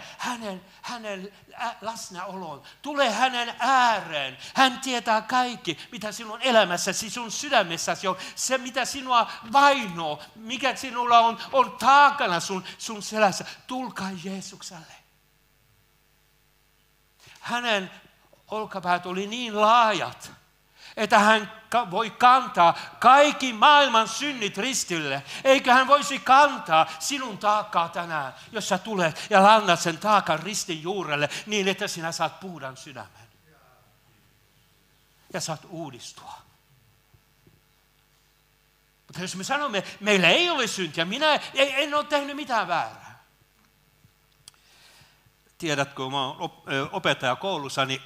hänen läsnäoloon, tule hänen ääreen. Hän tietää kaikki, mitä sinun elämässäsi, sinun sydämessäsi on. Se, mitä sinua vainoo, mikä sinulla on taakana sun selässä. Tulkaa Jeesukselle. Hänen olkapäät oli niin laajat, että hän voi kantaa kaikki maailman synnit ristille. Eikä hän voisi kantaa sinun taakkaa tänään, jos sä tulet ja lannat sen taakan ristin juurelle niin, että sinä saat puhdan sydämen. Ja saat uudistua. Mutta jos me sanomme, meillä ei ole syntiä, minä en ole tehnyt mitään väärää. Tiedätkö, kun mä oon opettaja koulussa, niin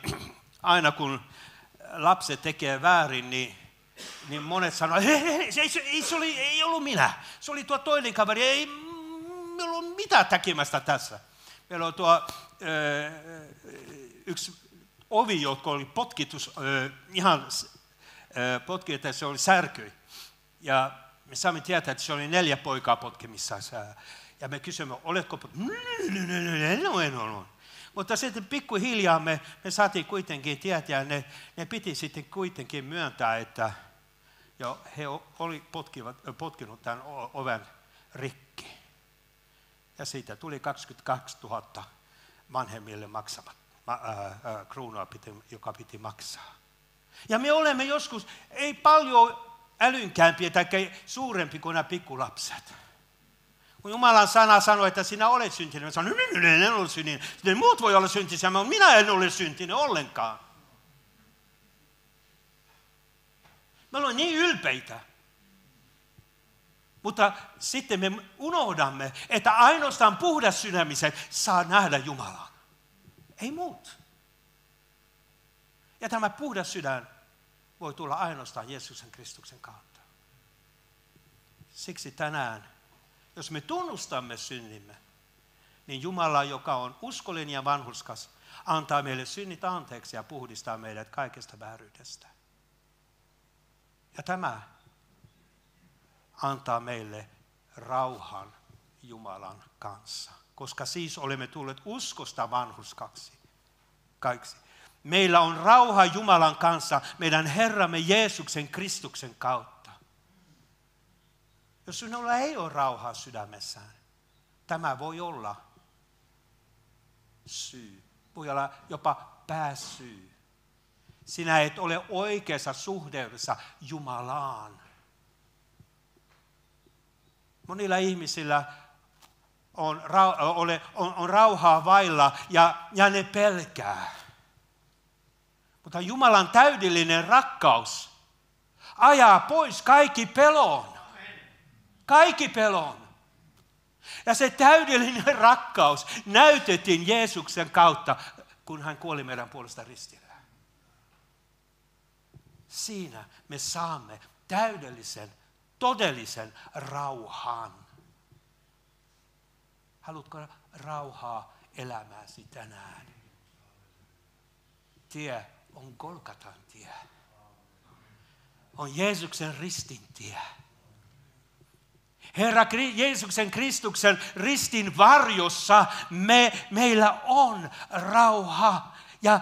aina kun lapset tekee väärin, niin monet sanoo, ei ollut minä. Se oli tuo toinen kaveri, ei ollut mitään tekemästä tässä. Meillä on tuo yksi ovi, joka oli potkitus, ihan potkittu, se oli särky. Ja me saamme tietää, että se oli 4 poikaa potkimissa. Ja me kysymme, oletko en ollut. Mutta sitten pikkuhiljaa me saatiin kuitenkin tietää, ne piti sitten kuitenkin myöntää, että jo he oli potkinut tämän oven rikki. Ja siitä tuli 22 000 vanhemmille maksamat kruunua, joka piti maksaa. Ja me olemme joskus ei paljon älynkäämpiä tai suurempi kuin nämä pikkulapset. Kun Jumalan sana sanoi, että sinä olet syntinen, mä sanoin, en ole syntinen. Sitten muut voi olla syntisiä, mutta minä en ole syntinen ollenkaan. Me olemme niin ylpeitä. Mutta sitten me unohdamme, että ainoastaan puhdas sydämiset saa nähdä Jumalan. Ei muut. Ja tämä puhdas sydän voi tulla ainoastaan Jeesuksen Kristuksen kautta. Siksi tänään, jos me tunnustamme synnimme, niin Jumala, joka on uskollinen ja vanhurskas, antaa meille synnit anteeksi ja puhdistaa meidät kaikesta vääryydestä. Ja tämä antaa meille rauhan Jumalan kanssa, koska siis olemme tulleet uskosta vanhurskaksi. Kaikki. Meillä on rauha Jumalan kanssa meidän Herramme Jeesuksen Kristuksen kautta. Jos sinulla ei ole rauhaa sydämessään, tämä voi olla syy, voi olla jopa pääsyy. Sinä et ole oikeassa suhteessa Jumalaan. Monilla ihmisillä on rauhaa vailla ja ne pelkää. Mutta Jumalan täydellinen rakkaus ajaa pois kaikki pelon. Kaikki pelon. Ja se täydellinen rakkaus näytettiin Jeesuksen kautta, kun hän kuoli meidän puolesta ristillä. Siinä me saamme täydellisen, todellisen rauhan. Haluatko rauhaa elämääsi tänään? Tie on Golgatan tie. On Jeesuksen ristin tie. Herra Jeesuksen Kristuksen ristin varjossa meillä on rauha. Ja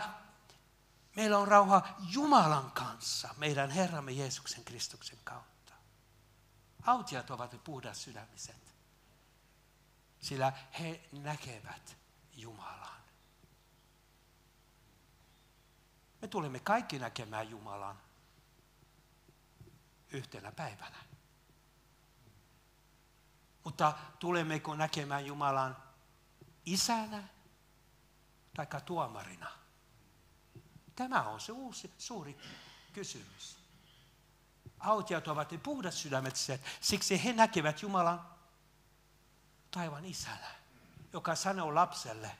meillä on rauha Jumalan kanssa, meidän Herramme Jeesuksen Kristuksen kautta. Autiat ovat ne puhdas sydämiset, sillä he näkevät Jumalan. Me tulemme kaikki näkemään Jumalan yhtenä päivänä. Mutta tulemmeko näkemään Jumalan isänä tai tuomarina? Tämä on se suuri kysymys. Autiat ovat ne puhdas sydämetset, siksi he näkevät Jumalan taivaan isänä, joka sanoo lapselle,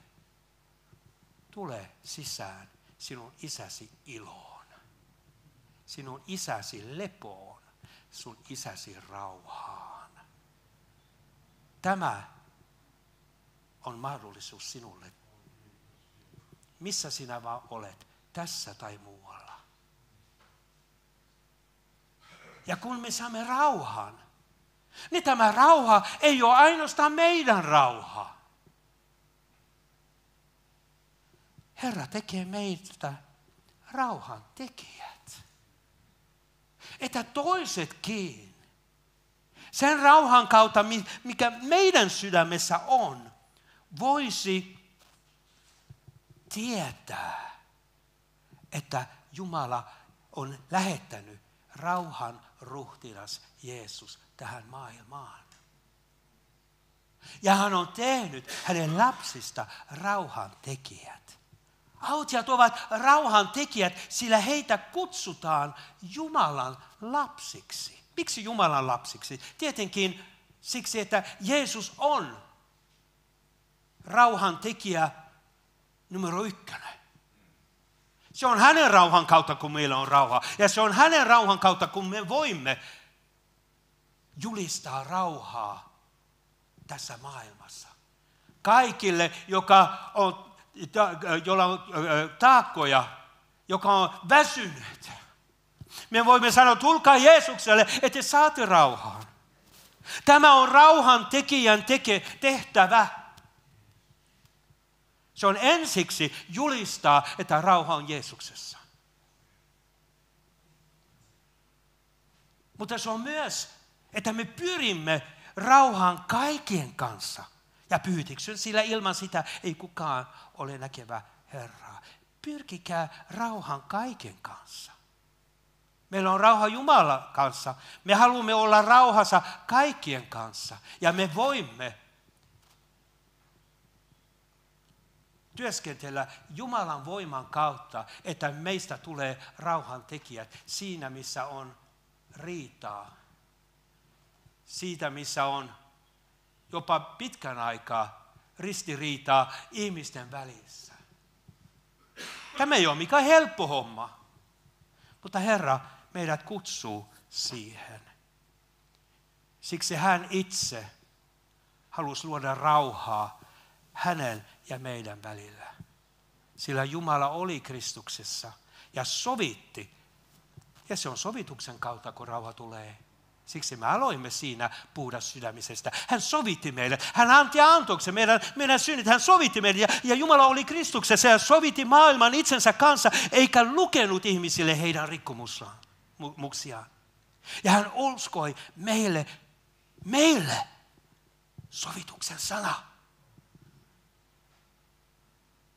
tule sisään sinun isäsi iloon, sinun isäsi lepoon, sun isäsi rauhaan. Tämä on mahdollisuus sinulle, missä sinä vaan olet, tässä tai muualla. Ja kun me saamme rauhan, niin tämä rauha ei ole ainoastaan meidän rauha. Herra tekee meistä rauhan tekijät. Että toisetkin sen rauhan kautta, mikä meidän sydämessä on, voisi tietää, että Jumala on lähettänyt rauhan ruhtinas Jeesus tähän maailmaan. Ja hän on tehnyt hänen lapsista rauhan tekijät. Autiat ovat rauhan tekijät, sillä heitä kutsutaan Jumalan lapsiksi. Miksi Jumalan lapsiksi? Tietenkin siksi, että Jeesus on rauhan tekijä numero 1. Se on hänen rauhan kautta, kun meillä on rauha. Ja se on hänen rauhan kautta, kun me voimme julistaa rauhaa tässä maailmassa. Kaikille, jolla on taakkoja, joka on väsynyt. Me voimme sanoa, tulkaa Jeesukselle, että saatte rauhaa. Tämä on rauhan tekijän tehtävä. Se on ensiksi julistaa, että rauha on Jeesuksessa. Mutta se on myös, että me pyrimme rauhaan kaikkien kanssa. Ja pyytiksyn, sillä ilman sitä ei kukaan ole näkevä Herraa. Pyrkikää rauhaan kaiken kanssa. Meillä on rauha Jumalan kanssa. Me haluamme olla rauhassa kaikkien kanssa. Ja me voimme työskentellä Jumalan voiman kautta, että meistä tulee rauhantekijät siinä, missä on riitaa. Siitä, missä on jopa pitkän aikaa ristiriitaa ihmisten välissä. Tämä ei ole mikään helppo homma, mutta Herra meidät kutsuu siihen. Siksi hän itse halusi luoda rauhaa hänen ja meidän välillä. Sillä Jumala oli Kristuksessa ja sovitti. Ja se on sovituksen kautta, kun rauha tulee. Siksi me aloimme siinä puhdas sydämisestä. Hän sovitti meille. Hän anti antouksen meidän synnit. Hän sovitti meille. Ja Jumala oli Kristuksessa ja sovitti maailman itsensä kanssa, eikä lukenut ihmisille heidän rikkomuksiaan. Ja hän uskoi meille sovituksen sana.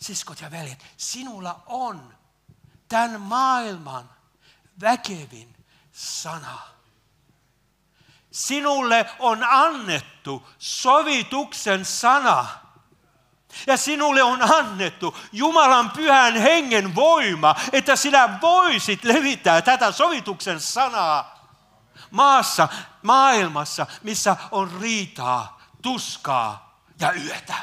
Siskot ja veljet, sinulla on tämän maailman väkevin sana. Sinulle on annettu sovituksen sana. Ja sinulle on annettu Jumalan pyhän hengen voima, että sinä voisit levittää tätä sovituksen sanaa maailmassa, missä on riitaa, tuskaa ja yötä.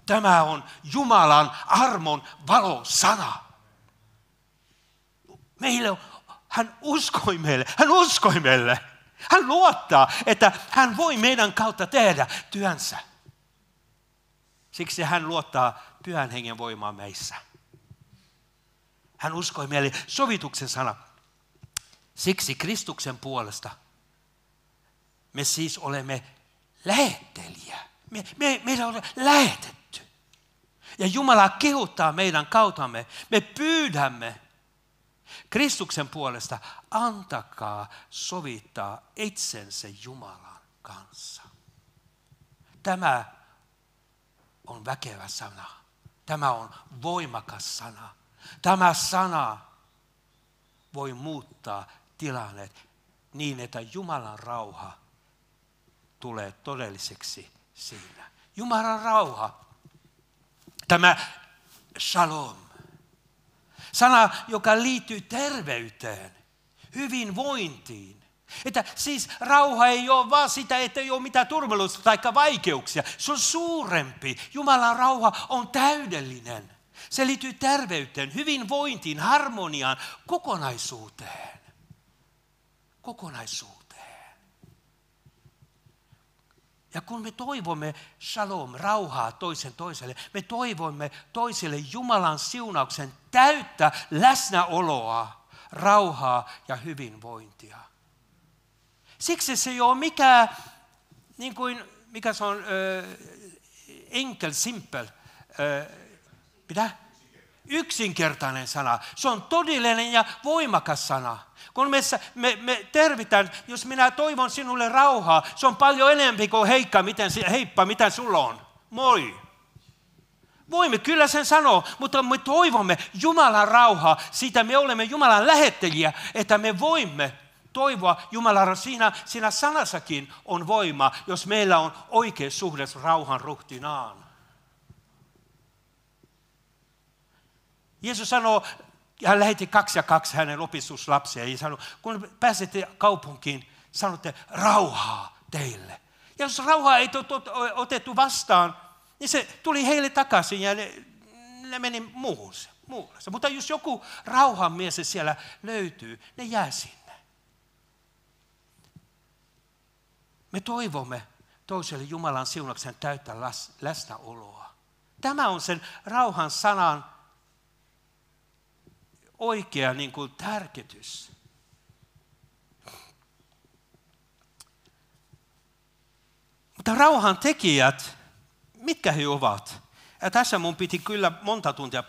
Tämä on Jumalan armon valosana. Hän uskoi meille. Hän luottaa, että hän voi meidän kautta tehdä työnsä. Siksi hän luottaa pyhän hengen voimaan meissä. Hän uskoi meille sovituksen sana. Siksi Kristuksen puolesta me siis olemme lähettelijä. Meillä on lähetetty. Ja Jumala kehottaa meidän kautamme. Me pyydämme Kristuksen puolesta, antakaa sovittaa itsensä Jumalan kanssa. Tämä on väkevä sana. Tämä on voimakas sana. Tämä sana voi muuttaa tilanne niin, että Jumalan rauha tulee todelliseksi siinä. Jumalan rauha. Tämä shalom. Sana, joka liittyy terveyteen, hyvinvointiin. Että siis rauha ei ole vaan sitä, että ei ole mitään turvallisuutta tai vaikeuksia. Se on suurempi. Jumalan rauha on täydellinen. Se liittyy terveyteen, hyvinvointiin, harmoniaan, kokonaisuuteen. Ja kun me toivomme shalom, rauhaa toiselle, me toivomme toiselle Jumalan siunauksen täyttä läsnäoloa, rauhaa ja hyvinvointia. Siksi se ei ole mikään, niin kuin, mikä se on, enkel, simple, yksinkertainen sana. Se on todellinen ja voimakas sana. Kun me tervitään, jos minä toivon sinulle rauhaa, se on paljon enemmän kuin heippa, mitä sulla on. Moi. Voimme kyllä sen sanoa, mutta me toivomme Jumalan rauhaa. Siitä me olemme Jumalan lähettelijä, että me voimme toivoa Jumalan. Siinä sanassakin on voima, jos meillä on oikea suhde rauhan ruhtinaan. Jeesus sanoo, hän lähetti 2 ja 2 hänen opistuslapsia ja sanoi, kun pääsette kaupunkiin, sanotte rauhaa teille. Ja jos rauhaa ei otettu vastaan, niin se tuli heille takaisin ja ne meni muuhun. Mutta jos joku rauhanmies siellä löytyy, ne jää sinne. Me toivomme toiselle Jumalan siunauksen täyttä läsnäoloa. Tämä on sen rauhan sanan oikea niin kuin tärkitys. Mutta rauhan tekijät, mitkä he ovat? Ja tässä mun piti kyllä monta tuntia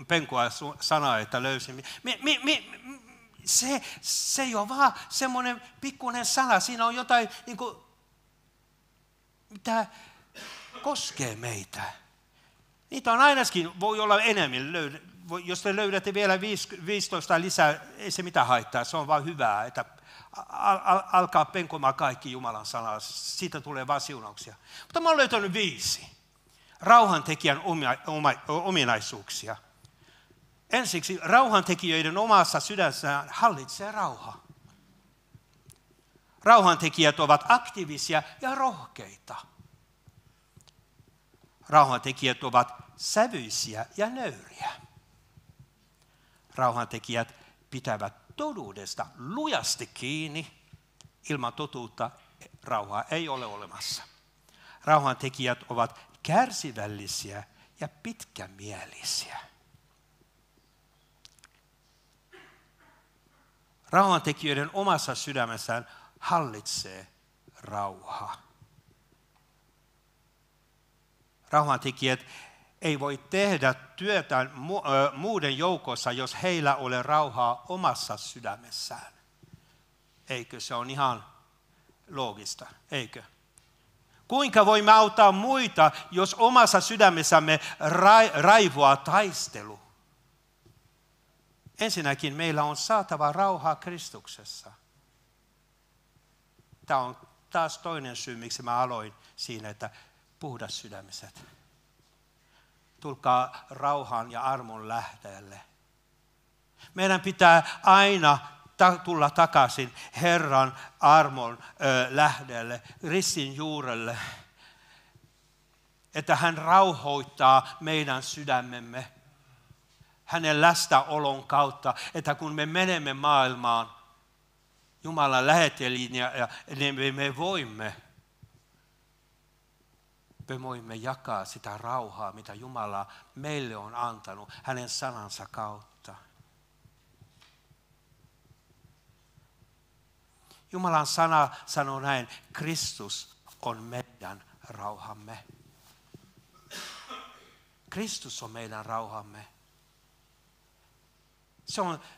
penkoa sanaa, että löysin. Se ei ole vaan semmoinen pikkuinen sana. Siinä on jotain, niin kuin, mitä koskee meitä. Niitä on ainakin, voi olla enemmän. Jos te löydätte vielä 15 lisää, ei se mitään haittaa. Se on vaan hyvää, että alkaa penkomaan kaikki Jumalan sanaa. Siitä tulee vaan siunauksia. Mutta mä olen löytänyt 5 rauhantekijän ominaisuuksia. Ensiksi rauhantekijöiden omassa sydämessään hallitsee rauha. Rauhantekijät ovat aktiivisia ja rohkeita. Rauhantekijät ovat sävyisiä ja nöyriä. Rauhantekijät pitävät totuudesta lujasti kiinni. Ilman totuutta rauhaa ei ole olemassa. Rauhantekijät ovat kärsivällisiä ja pitkämielisiä. Rauhantekijöiden omassa sydämessään hallitsee rauha. Rauhantekijät ei voi tehdä työtä muiden joukossa, jos heillä ole rauhaa omassa sydämessään. Eikö se on ihan loogista, eikö? Kuinka voimme auttaa muita, jos omassa sydämessämme raivoaa taistelu? Ensinnäkin meillä on saatava rauhaa Kristuksessa. Tämä on taas toinen syy, miksi mä aloin siinä, että puhdas sydämiset. Tulkaa rauhan ja armon lähteelle. Meidän pitää aina tulla takaisin Herran armon lähteelle, ristin juurelle, että hän rauhoittaa meidän sydämemme hänen läsnäolon kautta, että kun me menemme maailmaan Jumalan lähettelijinä ja me voimme jakaa sitä rauhaa, mitä Jumala meille on antanut hänen sanansa kautta. Jumalan sana sanoo näin, Kristus on meidän rauhamme. Kristus on meidän rauhamme.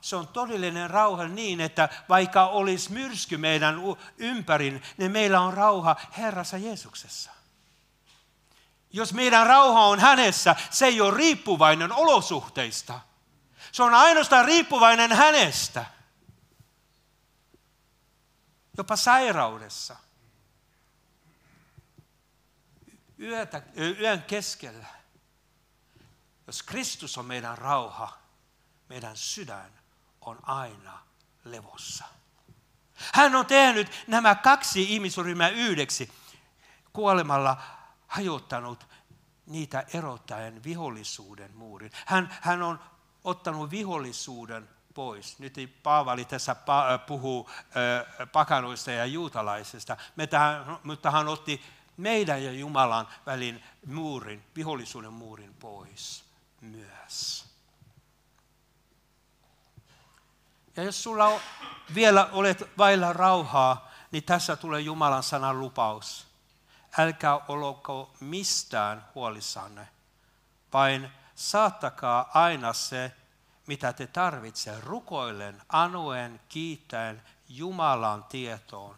Se on todellinen rauha niin, että vaikka olisi myrsky meidän ympärin, niin meillä on rauha Herrassa Jeesuksessa. Jos meidän rauha on hänessä, se ei ole riippuvainen olosuhteista. Se on ainoastaan riippuvainen hänestä. Jopa sairaudessa. yön keskellä, jos Kristus on meidän rauha, meidän sydän on aina levossa. Hän on tehnyt nämä 2 ihmisryhmää yhdeksi, kuolemalla hajottanut niitä erottaen vihollisuuden muurin. Hän on ottanut vihollisuuden pois. Nyt Paavali tässä puhuu pakanoista ja juutalaisista, mutta hän otti meidän ja Jumalan välin muurin, vihollisuuden muurin pois myös. Ja jos sulla vielä olet vailla rauhaa, niin tässä tulee Jumalan sanan lupaus. Älkää olko mistään huolissanne, vain saattakaa aina se, mitä te tarvitsee, rukoillen, anoen, kiittäen Jumalan tietoon.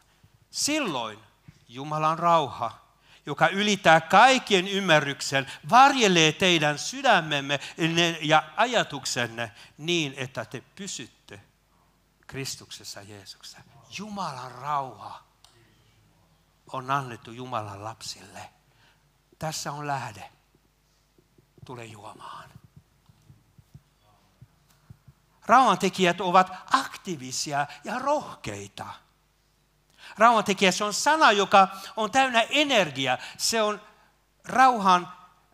Silloin Jumalan rauha, joka ylittää kaiken ymmärryksen, varjelee teidän sydämemme ja ajatuksenne niin, että te pysytte Kristuksessa Jeesuksessa. Jumalan rauha on annettu Jumalan lapsille. Tässä on lähde. Tule juomaan. Rauhantekijät ovat aktiivisia ja rohkeita. Rauhantekijä, se on sana, joka on täynnä energiaa. Se on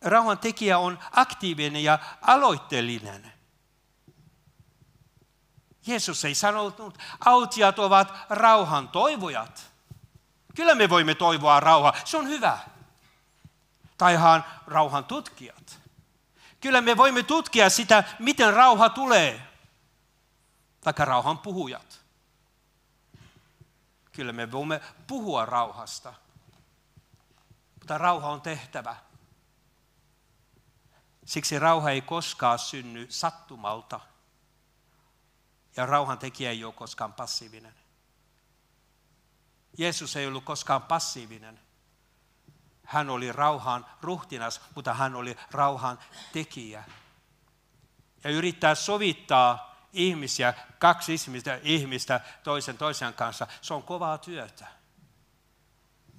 rauhantekijä on aktiivinen ja aloitteellinen. Jeesus ei sanonut, autijat ovat rauhan toivojat. Kyllä me voimme toivoa rauhaa, se on hyvä. Taihan rauhan tutkijat. Kyllä me voimme tutkia sitä, miten rauha tulee. Taikka rauhan puhujat. Kyllä me voimme puhua rauhasta. Mutta rauha on tehtävä. Siksi rauha ei koskaan synny sattumalta. Ja rauhantekijä ei ole koskaan passiivinen. Jeesus ei ollut koskaan passiivinen. Hän oli rauhan ruhtinas, mutta hän oli rauhan tekijä. Ja yrittää sovittaa ihmisiä, 2 ihmistä toisen kanssa, se on kovaa työtä.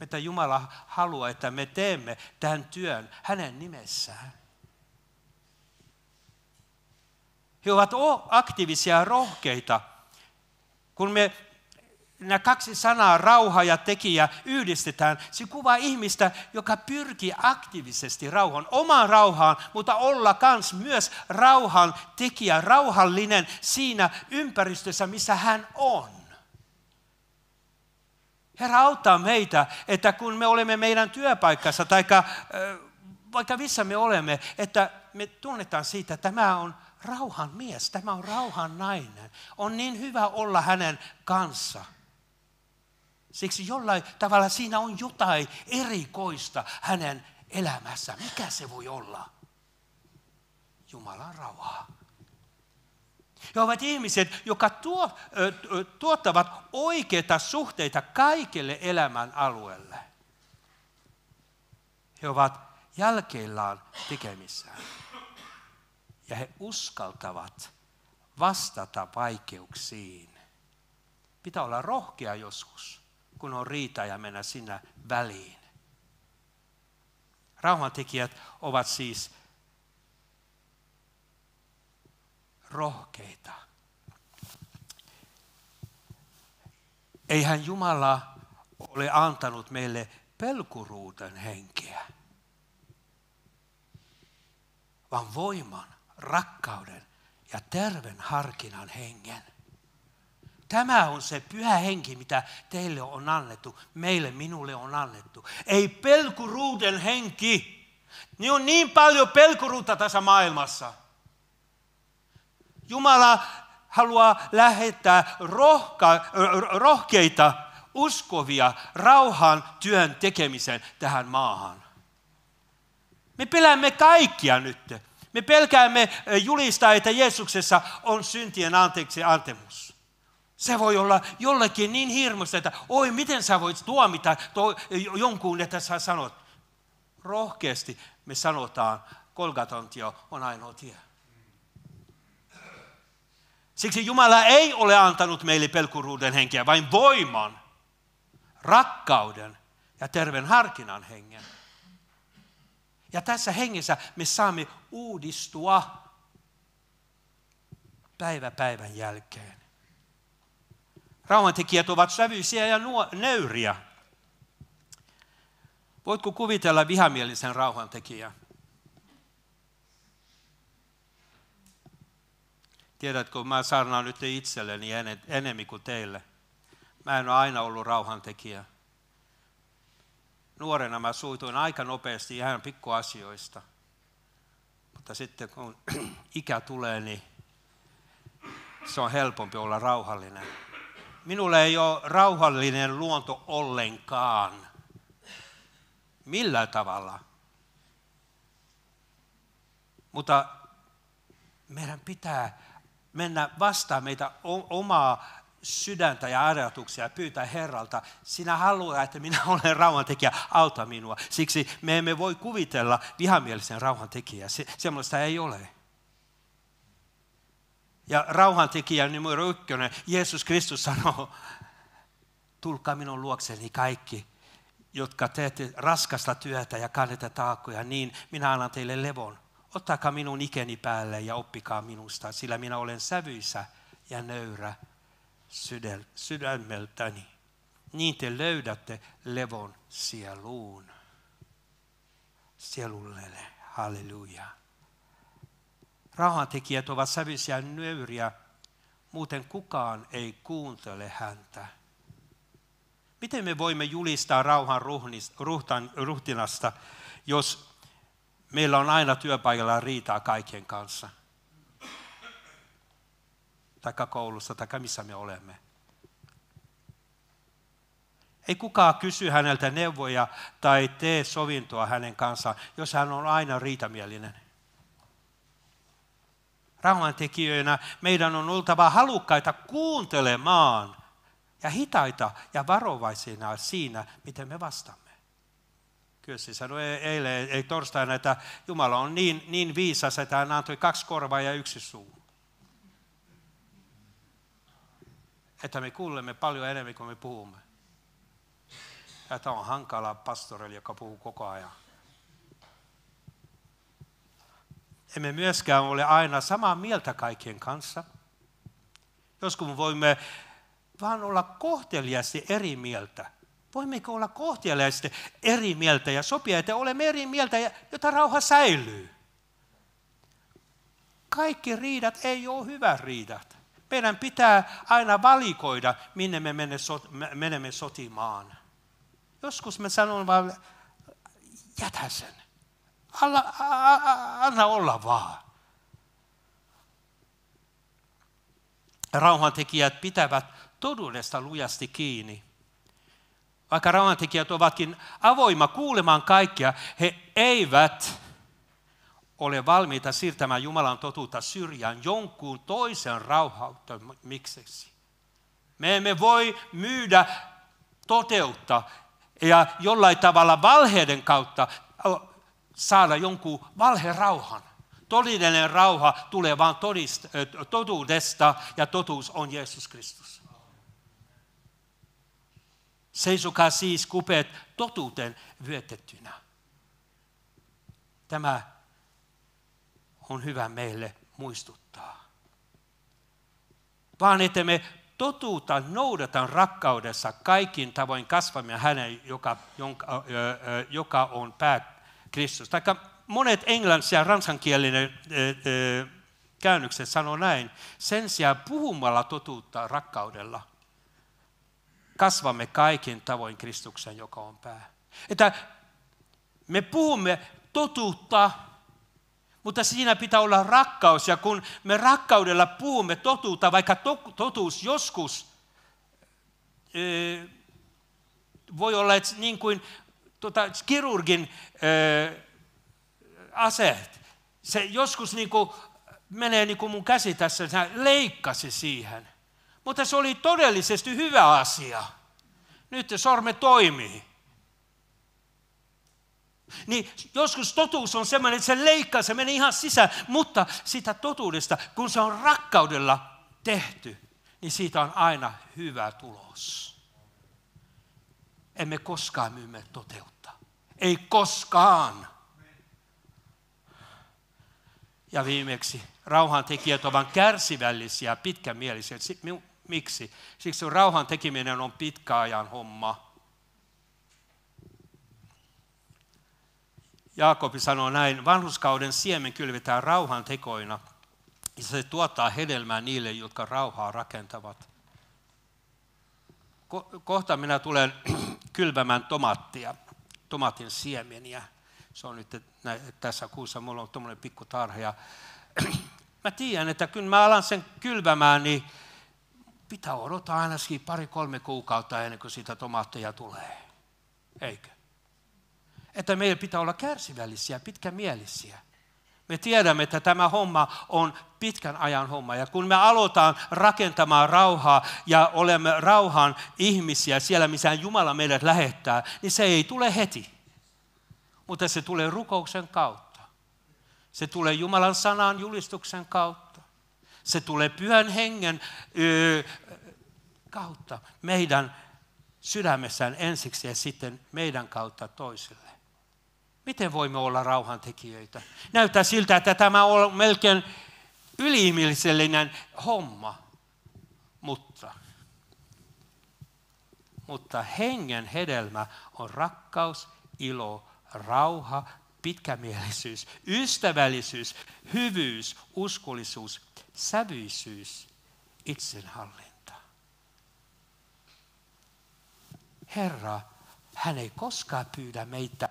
Mutta Jumala haluaa, että me teemme tämän työn hänen nimessään. He ovat aktiivisia ja rohkeita. Kun me nämä 2 sanaa, rauha ja tekijä, yhdistetään, se kuvaa ihmistä, joka pyrkii aktiivisesti omaan rauhaan, mutta olla myös rauhan tekijä, rauhallinen siinä ympäristössä, missä hän on. Herra auttaa meitä, että kun me olemme meidän työpaikassa tai vaikka missä me olemme, että me tunnetaan siitä, että tämä on rauhan mies, tämä on rauhan nainen. On niin hyvä olla hänen kanssa. Siksi jollain tavalla siinä on jotain erikoista hänen elämässä. Mikä se voi olla? Jumalan rauha. He ovat ihmiset, jotka tuottavat oikeita suhteita kaikille elämän alueelle. He ovat jälkeillään tekemissään. Ja he uskaltavat vastata vaikeuksiin. Pitää olla rohkea joskus, kun on riita ja mennä sinne väliin. Rauhantekijät ovat siis rohkeita. Eihän Jumala ole antanut meille pelkuruuden henkeä, vaan voiman, rakkauden ja terveen harkinnan hengen. Tämä on se pyhä henki, mitä teille on annettu, minulle on annettu. Ei pelkuruuden henki. Niin on niin paljon pelkuruutta tässä maailmassa. Jumala haluaa lähettää rohkeita, uskovia rauhan työn tekemiseen tähän maahan. Me peläämme kaikkia nyt. Me pelkäämme julistaa, että Jeesuksessa on syntien anteemus. Se voi olla jollekin niin hirmuista, että oi, miten sä voit tuomita jonkun, että sä sanot. Rohkeasti me sanotaan, Golgatan tie on ainoa tie. Siksi Jumala ei ole antanut meille pelkuruuden henkeä, vain voiman, rakkauden ja terveen harkinnan hengen. Ja tässä hengessä me saamme uudistua päivä päivän jälkeen. Rauhantekijät ovat sävyisiä ja nöyriä. Voitko kuvitella vihamielisen rauhantekijän? Tiedätkö, mä saarnaan nyt itselleni enemmän kuin teille. Mä en ole aina ollut rauhantekijä. Nuorena mä suutuin aika nopeasti ihan pikkuasioista. Mutta sitten kun ikä tulee, niin se on helpompi olla rauhallinen. Minulle ei ole rauhallinen luonto ollenkaan. Millään tavalla. Mutta meidän pitää mennä vastaan meitä omaa sydäntä ja ajatuksia ja pyytää Herralta. Sinä haluat, että minä olen rauhantekijä, auta minua. Siksi me emme voi kuvitella vihamielisen rauhantekijää. Semmoista ei ole. Ja rauhantekijä numero 1, Jeesus Kristus sanoo, tulkaa minun luokseni kaikki, jotka teette raskasta työtä ja kannette taakkoja, niin minä annan teille levon. Ottakaa minun ikeni päälle ja oppikaa minusta, sillä minä olen sävyisä ja nöyrä sydämeltäni. Niin te löydätte levon sielullenne. Halleluja. Rauhantekijät ovat sävyisiä ja nöyriä, muuten kukaan ei kuuntele häntä. Miten me voimme julistaa rauhan ruhtinasta, jos meillä on aina työpaikalla riitaa kaikkien kanssa? Taikka koulussa, taikka missä me olemme. Ei kukaan kysy häneltä neuvoja tai tee sovintoa hänen kanssaan, jos hän on aina riitamielinen. Rauhantekijöinä meidän on oltava halukkaita kuuntelemaan ja hitaita ja varovaisina siinä, miten me vastaamme. Kyössi sanoi ei torstaina, että Jumala on niin viisas, että hän antoi 2 korvaa ja 1 suu. Että me kuulemme paljon enemmän kuin me puhumme. Ja tämä on hankala pastorille, joka puhuu koko ajan. Emme myöskään ole aina samaa mieltä kaikkien kanssa. Joskus voimme vaan olla kohteliaasti eri mieltä. Voimmeko olla kohteliaasti eri mieltä ja sopia, että olemme eri mieltä, jotta rauha säilyy. Kaikki riidat ei ole hyvät riidat. Meidän pitää aina valikoida, minne me menemme sotimaan. Joskus me sanomme vaan, jätä sen. Anna olla vaan. Rauhantekijät pitävät totuudesta lujasti kiinni. Vaikka rauhantekijät ovatkin avoima kuulemaan kaikkia, he eivät ole valmiita siirtämään Jumalan totuutta syrjään jonkun toisen rauhoittamiseksi. Me emme voi myydä toteutta ja jollain tavalla valheiden kautta saada jonkun valherauhan. Todellinen rauha tulee vain totuudesta ja totuus on Jeesus Kristus. Seisokaa siis kupeet totuuteen vyötettynä. Tämä on hyvä meille muistuttaa. Vaan että me totuutta noudatan rakkaudessa kaikin tavoin kasvamme hänen, joka on pää Kristus. Taikka monet englannin ja ranskankielinen käännökset sanoo näin. Sen sijaan puhumalla totuutta rakkaudella kasvamme kaikin tavoin Kristuksen, joka on pää. Että me puhumme totuutta, mutta siinä pitää olla rakkaus. Ja kun me rakkaudella puhumme totuutta, vaikka totuus joskus voi olla niin kuin kirurgin aseet. Se joskus niin kuin menee niin kuin mun käsi tässä, se leikkasi siihen. Mutta se oli todellisesti hyvä asia. Nyt sorme toimii. Niin joskus totuus on sellainen, että se leikkaa, se menee ihan sisään, mutta sitä totuudesta, kun se on rakkaudella tehty, niin siitä on aina hyvä tulos. Emme koskaan myymme toteutta. Ei koskaan. Ja viimeksi, rauhantekijät ovat kärsivällisiä ja pitkämielisiä. Miksi? Siksi rauhan tekeminen on pitkäajan homma. Jaakobi sanoo näin, vanhurskauden siemen kylvetään rauhan tekoina. Ja se tuottaa hedelmää niille, jotka rauhaa rakentavat. Kohta minä tulen kylvämään tomaatin siemeniä. Se on nyt tässä kuussa, mulla on tuommoinen pikku tarha. Ja mä tiedän, että kun mä alan sen kylvämään, niin pitää odottaa ainakin 2-3 kuukautta ennen kuin siitä tomaatteja tulee. Eikö? Että meillä pitää olla kärsivällisiä, pitkämielisiä. Me tiedämme, että tämä homma on pitkän ajan homma. Ja kun me aloitetaan rakentamaan rauhaa ja olemme rauhan ihmisiä siellä, missä Jumala meidät lähettää, niin se ei tule heti. Mutta se tulee rukouksen kautta. Se tulee Jumalan sanan julistuksen kautta. Se tulee Pyhän Hengen kautta meidän sydämessään ensiksi ja sitten meidän kautta toisille. Miten voimme olla rauhantekijöitä? Näyttää siltä, että tämä on melkein yliihmisellinen homma, mutta hengen hedelmä on rakkaus, ilo, rauha, pitkämielisyys, ystävällisyys, hyvyys, uskollisuus, sävyisyys, itsenhallinta. Herra, hän ei koskaan pyydä meitä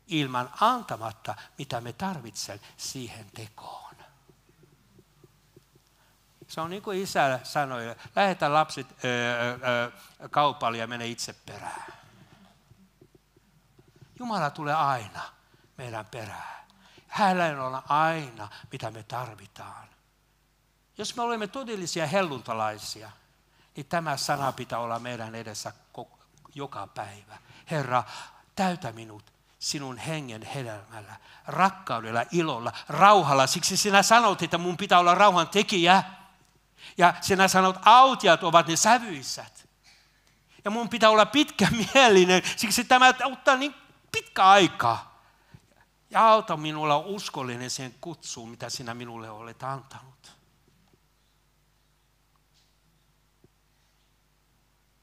ilman antamatta, mitä me tarvitsemme siihen tekoon. Se on niin kuin isä sanoi, lähetä lapset kaupalle ja mene itse perään. Jumala tulee aina meidän perään. Hänellä on aina, mitä me tarvitaan. Jos me olemme todellisia helluntalaisia, niin tämä sana pitää olla meidän edessä joka päivä. Herra, täytä minut sinun hengen hedelmällä, rakkaudella, ilolla, rauhalla. Siksi sinä sanot, että mun pitää olla rauhan tekijä. Ja sinä sanot, autiat ovat ne sävyisät. Ja mun pitää olla pitkämielinen, siksi tämä ottaa niin pitkä aikaa. Ja auta minulla uskollinen sen kutsuun, mitä sinä minulle olet antanut.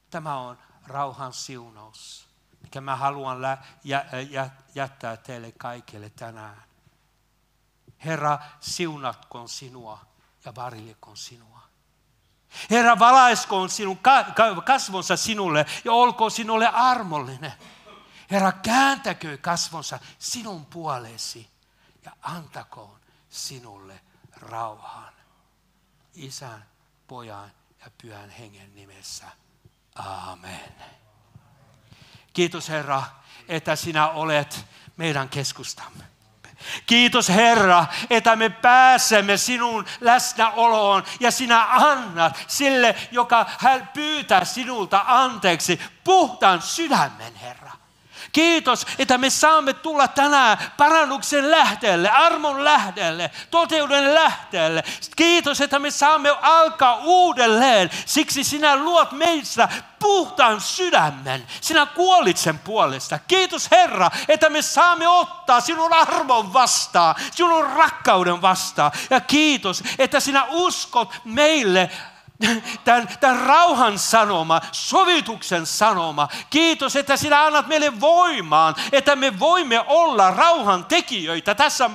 Tämä on rauhan siunaus, mikä mä haluan jättää teille kaikille tänään. Herra, siunatkoon sinua ja varjelkoon sinua. Herra, valaiskoon sinun kasvonsa sinulle ja olkoon sinulle armollinen. Herra, kääntäköön kasvonsa sinun puoleesi ja antakoon sinulle rauhan. Isän, Pojan ja Pyhän Hengen nimessä. Amen. Kiitos Herra, että sinä olet meidän keskustamme. Kiitos Herra, että me pääsemme sinun läsnäoloon ja sinä annat sille, joka pyytää sinulta anteeksi puhtaan sydämen, Herra. Kiitos, että me saamme tulla tänään parannuksen lähteelle, armon lähteelle, toteuden lähteelle. Kiitos, että me saamme alkaa uudelleen. Siksi sinä luot meistä puhtaan sydämen. Sinä kuolit sen puolesta. Kiitos Herra, että me saamme ottaa sinun armon vastaan, sinun rakkauden vastaan. Ja kiitos, että sinä uskot meille tämän rauhan sanoma, sovituksen sanoma. Kiitos, että sinä annat meille voimaan, että me voimme olla rauhan tekijöitä tässä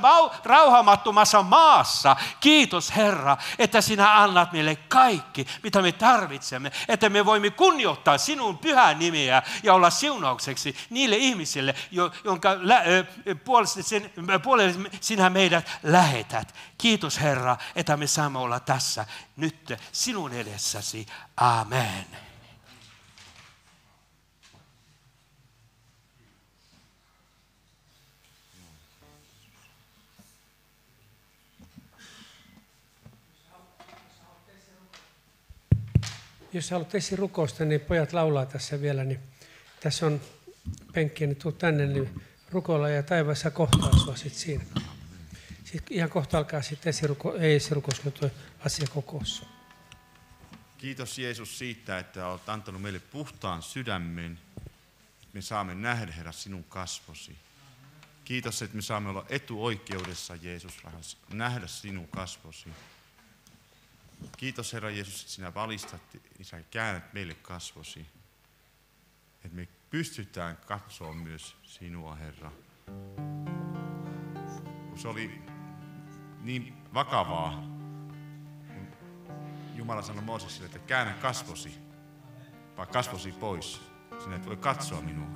rauhamattomassa maassa. Kiitos Herra, että sinä annat meille kaikki, mitä me tarvitsemme, että me voimme kunnioittaa sinun pyhää nimeä ja olla siunaukseksi niille ihmisille, jonka puolelle sinä meidät lähetät. Kiitos Herra, että me saamme olla tässä nyt sinun edessäsi. Amen. Jos haluat esirukousta, niin pojat laulaa tässä vielä. Niin tässä on penkkiä, niin tuu tänne, niin rukoilla ja taivaassa kohtaa sua sitten siinä. Sitten ihan kohta alkaa sitten esirukous, mutta asiakokous. Kiitos Jeesus siitä, että olet antanut meille puhtaan sydämen. Me saamme nähdä, Herra, sinun kasvosi. Kiitos, että me saamme olla etuoikeudessa, Jeesus, nähdä sinun kasvosi. Kiitos, Herra Jeesus, että sinä valistat ja sä käännät meille kasvosi. Että me pystytään katsoa myös sinua, Herra. Kun se oli niin vakavaa, Jumala sanoi Moosekselle, että käännä kasvosi, vaan kasvosi pois. Sinä et voi katsoa minua.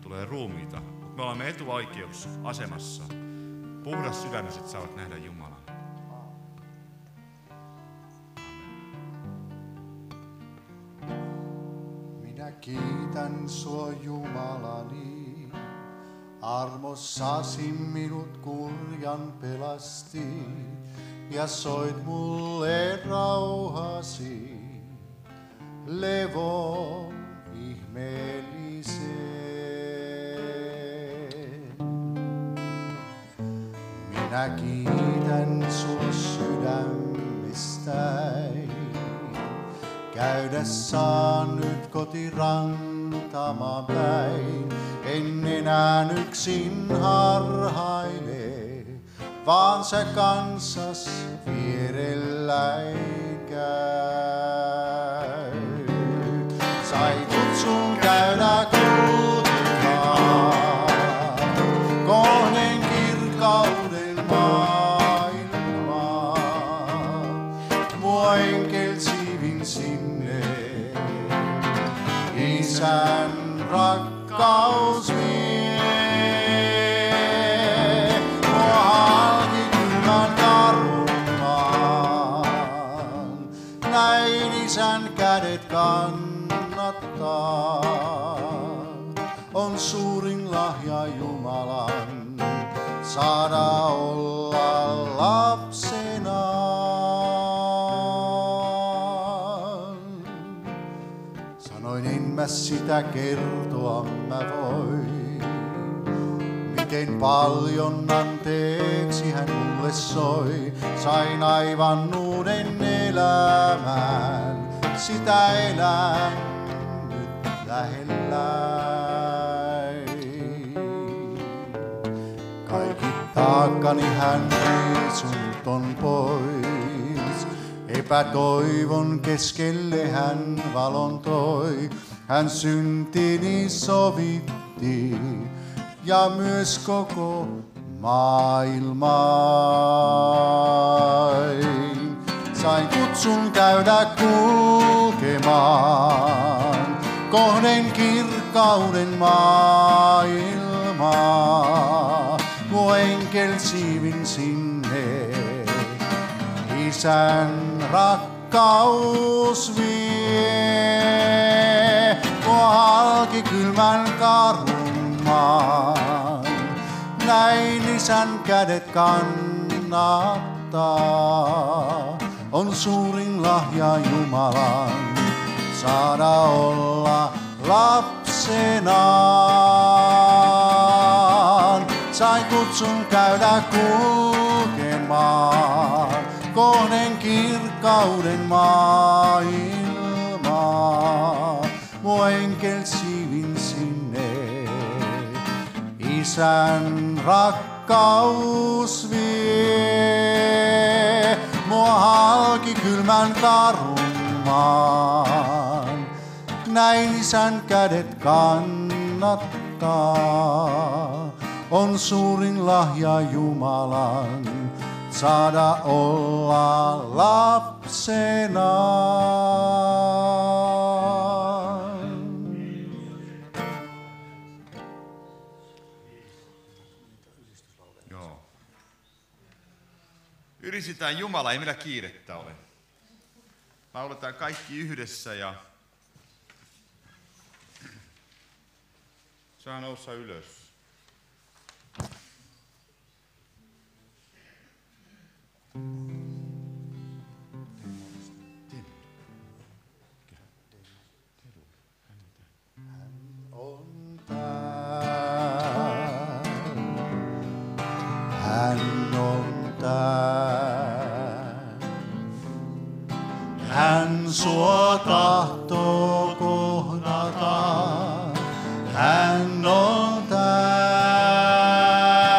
Tulee ruumiita. Mutta me olemme etuoikeusasemassa. Puhdas sydämiset saavat nähdä Jumalan. Minä kiitän sua Jumalani, armossasi minut kurjan pelasti ja soit mulle rauhasi, levon ihmeellisen. Minä kiitän sua sydämestäni, käydä saan nyt kotirantamaan päin. En enää yksin harhaile, vaan sä kanssas vierelläin käy. Sai kutsun käydä kulkemaan kohden kirkkauden maailmaa. Mua enkelsiivin sinne, Isän rakkaus vie. Mua halki kylmän karunaan, näin Isän kädet kannattaa. On suurin lahja Jumalan saada olla lapsenaan. Sanoin en mä sitä kertoa mä voi, miten paljon anteeksi hän mulle soi. Sain aivan uuden elämän, sitä elän nyt lähelläin. Kaikki taakkani hän riisunut on pois, epätoivon keskelle hän valon toi. Hän syntini sovitti ja myös koko maailmain. Sain kutsun käydä kulkemaan kohden kirkkauden maailmaa. Mua enkelsiivin sinne, Isän rakkaus vie. Mua halki kylmän karun maan, näin Isän kädet kannattaa. On suurin lahja Jumalan saada olla lapsenaan. Sain kutsun käydä kulkemaan kohden kirkkauden maailmaa. Mua enkelsiivin sinne, Isän rakkaus vie. Mua halki kylmän karun maan, näin Isän kädet kannattaa. On suurin lahja Jumalan saada olla lapsenaan. Joo. Ylistetään Jumala, ei meillä kiirettä ole. Lauletaan kaikki yhdessä ja saa nousta ylös. Hän on täällä. Hän sua tahtoo kohdata. Hän on täällä.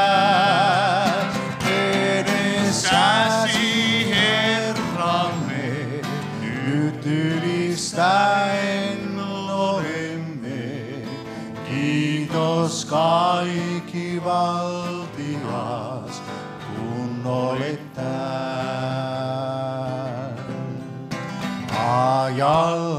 valtias, kun olet täällä. Ajalla